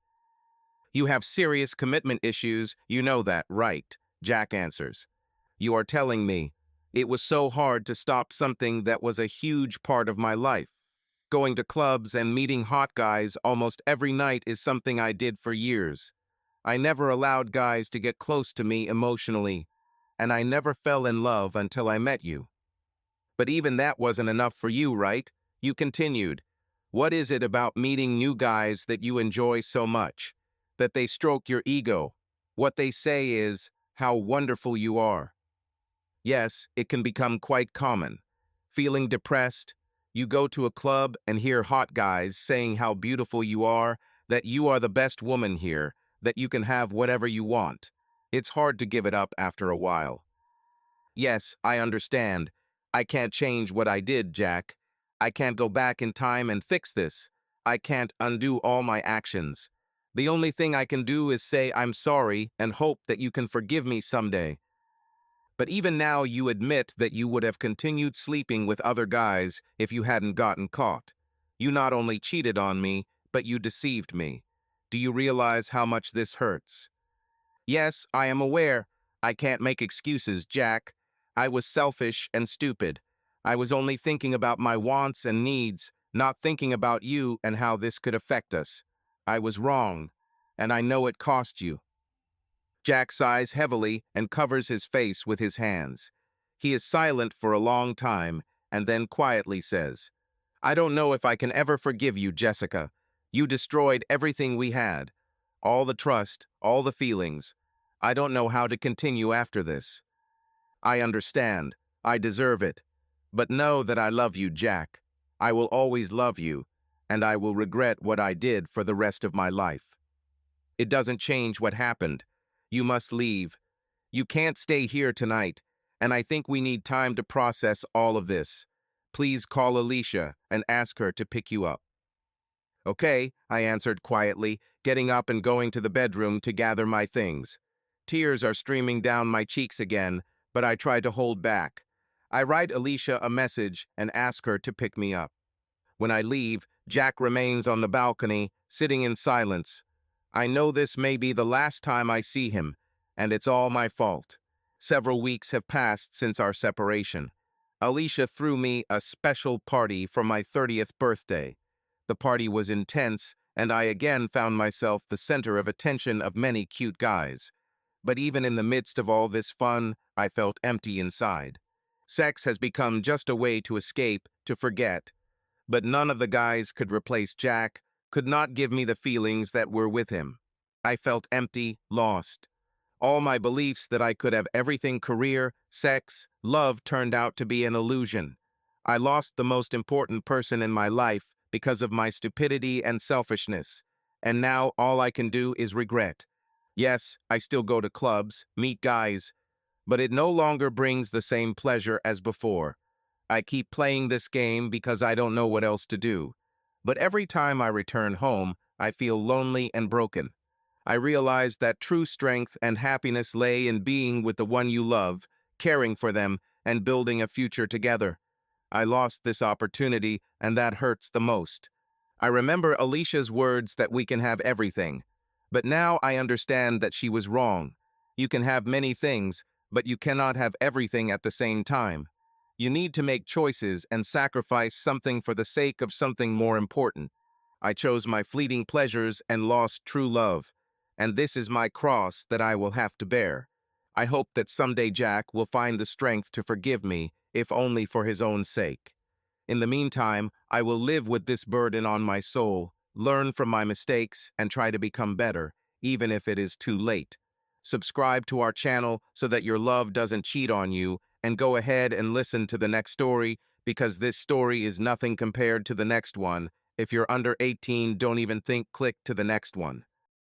You have serious commitment issues, you know that, right? Jack answers. You are telling me. It was so hard to stop something that was a huge part of my life. Going to clubs and meeting hot guys almost every night is something I did for years. I never allowed guys to get close to me emotionally, and I never fell in love until I met you. But even that wasn't enough for you, right? You continued. What is it about meeting new guys that you enjoy so much? That they stroke your ego? What they say is, how wonderful you are. Yes, it can become quite common. Feeling depressed, you go to a club and hear hot guys saying how beautiful you are, that you are the best woman here, that you can have whatever you want. It's hard to give it up after a while. Yes, I understand. I can't change what I did, Jack. I can't go back in time and fix this. I can't undo all my actions. The only thing I can do is say I'm sorry and hope that you can forgive me someday. But even now you admit that you would have continued sleeping with other guys if you hadn't gotten caught. You not only cheated on me, but you deceived me. Do you realize how much this hurts? Yes, I am aware. I can't make excuses, Jack. I was selfish and stupid. I was only thinking about my wants and needs, not thinking about you and how this could affect us. I was wrong, and I know it cost you. Jack sighs heavily and covers his face with his hands. He is silent for a long time and then quietly says, I don't know if I can ever forgive you, Jessica. You destroyed everything we had. All the trust, all the feelings. I don't know how to continue after this. I understand. I deserve it. But know that I love you, Jack. I will always love you, and I will regret what I did for the rest of my life. It doesn't change what happened. You must leave. You can't stay here tonight, and I think we need time to process all of this. Please call Alicia and ask her to pick you up. Okay, I answered quietly, getting up and going to the bedroom to gather my things. Tears are streaming down my cheeks again, but I try to hold back. I write Alicia a message and ask her to pick me up. When I leave, Jack remains on the balcony, sitting in silence. I know this may be the last time I see him, and it's all my fault. Several weeks have passed since our separation. Alicia threw me a special party for my 30th birthday. The party was intense, and I again found myself the center of attention of many cute guys. But even in the midst of all this fun, I felt empty inside. Sex has become just a way to escape, to forget. But none of the guys could replace Jack, could not give me the feelings that were with him. I felt empty, lost. All my beliefs that I could have everything, career, sex, love, turned out to be an illusion. I lost the most important person in my life because of my stupidity and selfishness. And now all I can do is regret. Yes, I still go to clubs, meet guys, but it no longer brings the same pleasure as before. I keep playing this game because I don't know what else to do. But every time I return home, I feel lonely and broken. I realize that true strength and happiness lay in being with the one you love, caring for them, and building a future together. I lost this opportunity, and that hurts the most. I remember Alicia's words that we can have everything. But now I understand that she was wrong. You can have many things, but you cannot have everything at the same time. You need to make choices and sacrifice something for the sake of something more important. I chose my fleeting pleasures and lost true love. And this is my cross that I will have to bear. I hope that someday Jack will find the strength to forgive me, if only for his own sake. In the meantime, I will live with this burden on my soul, learn from my mistakes, and try to become better, even if it is too late. Subscribe to our channel so that your love doesn't cheat on you, and go ahead and listen to the next story, because this story is nothing compared to the next one. If you're under 18, don't even think, click to the next one.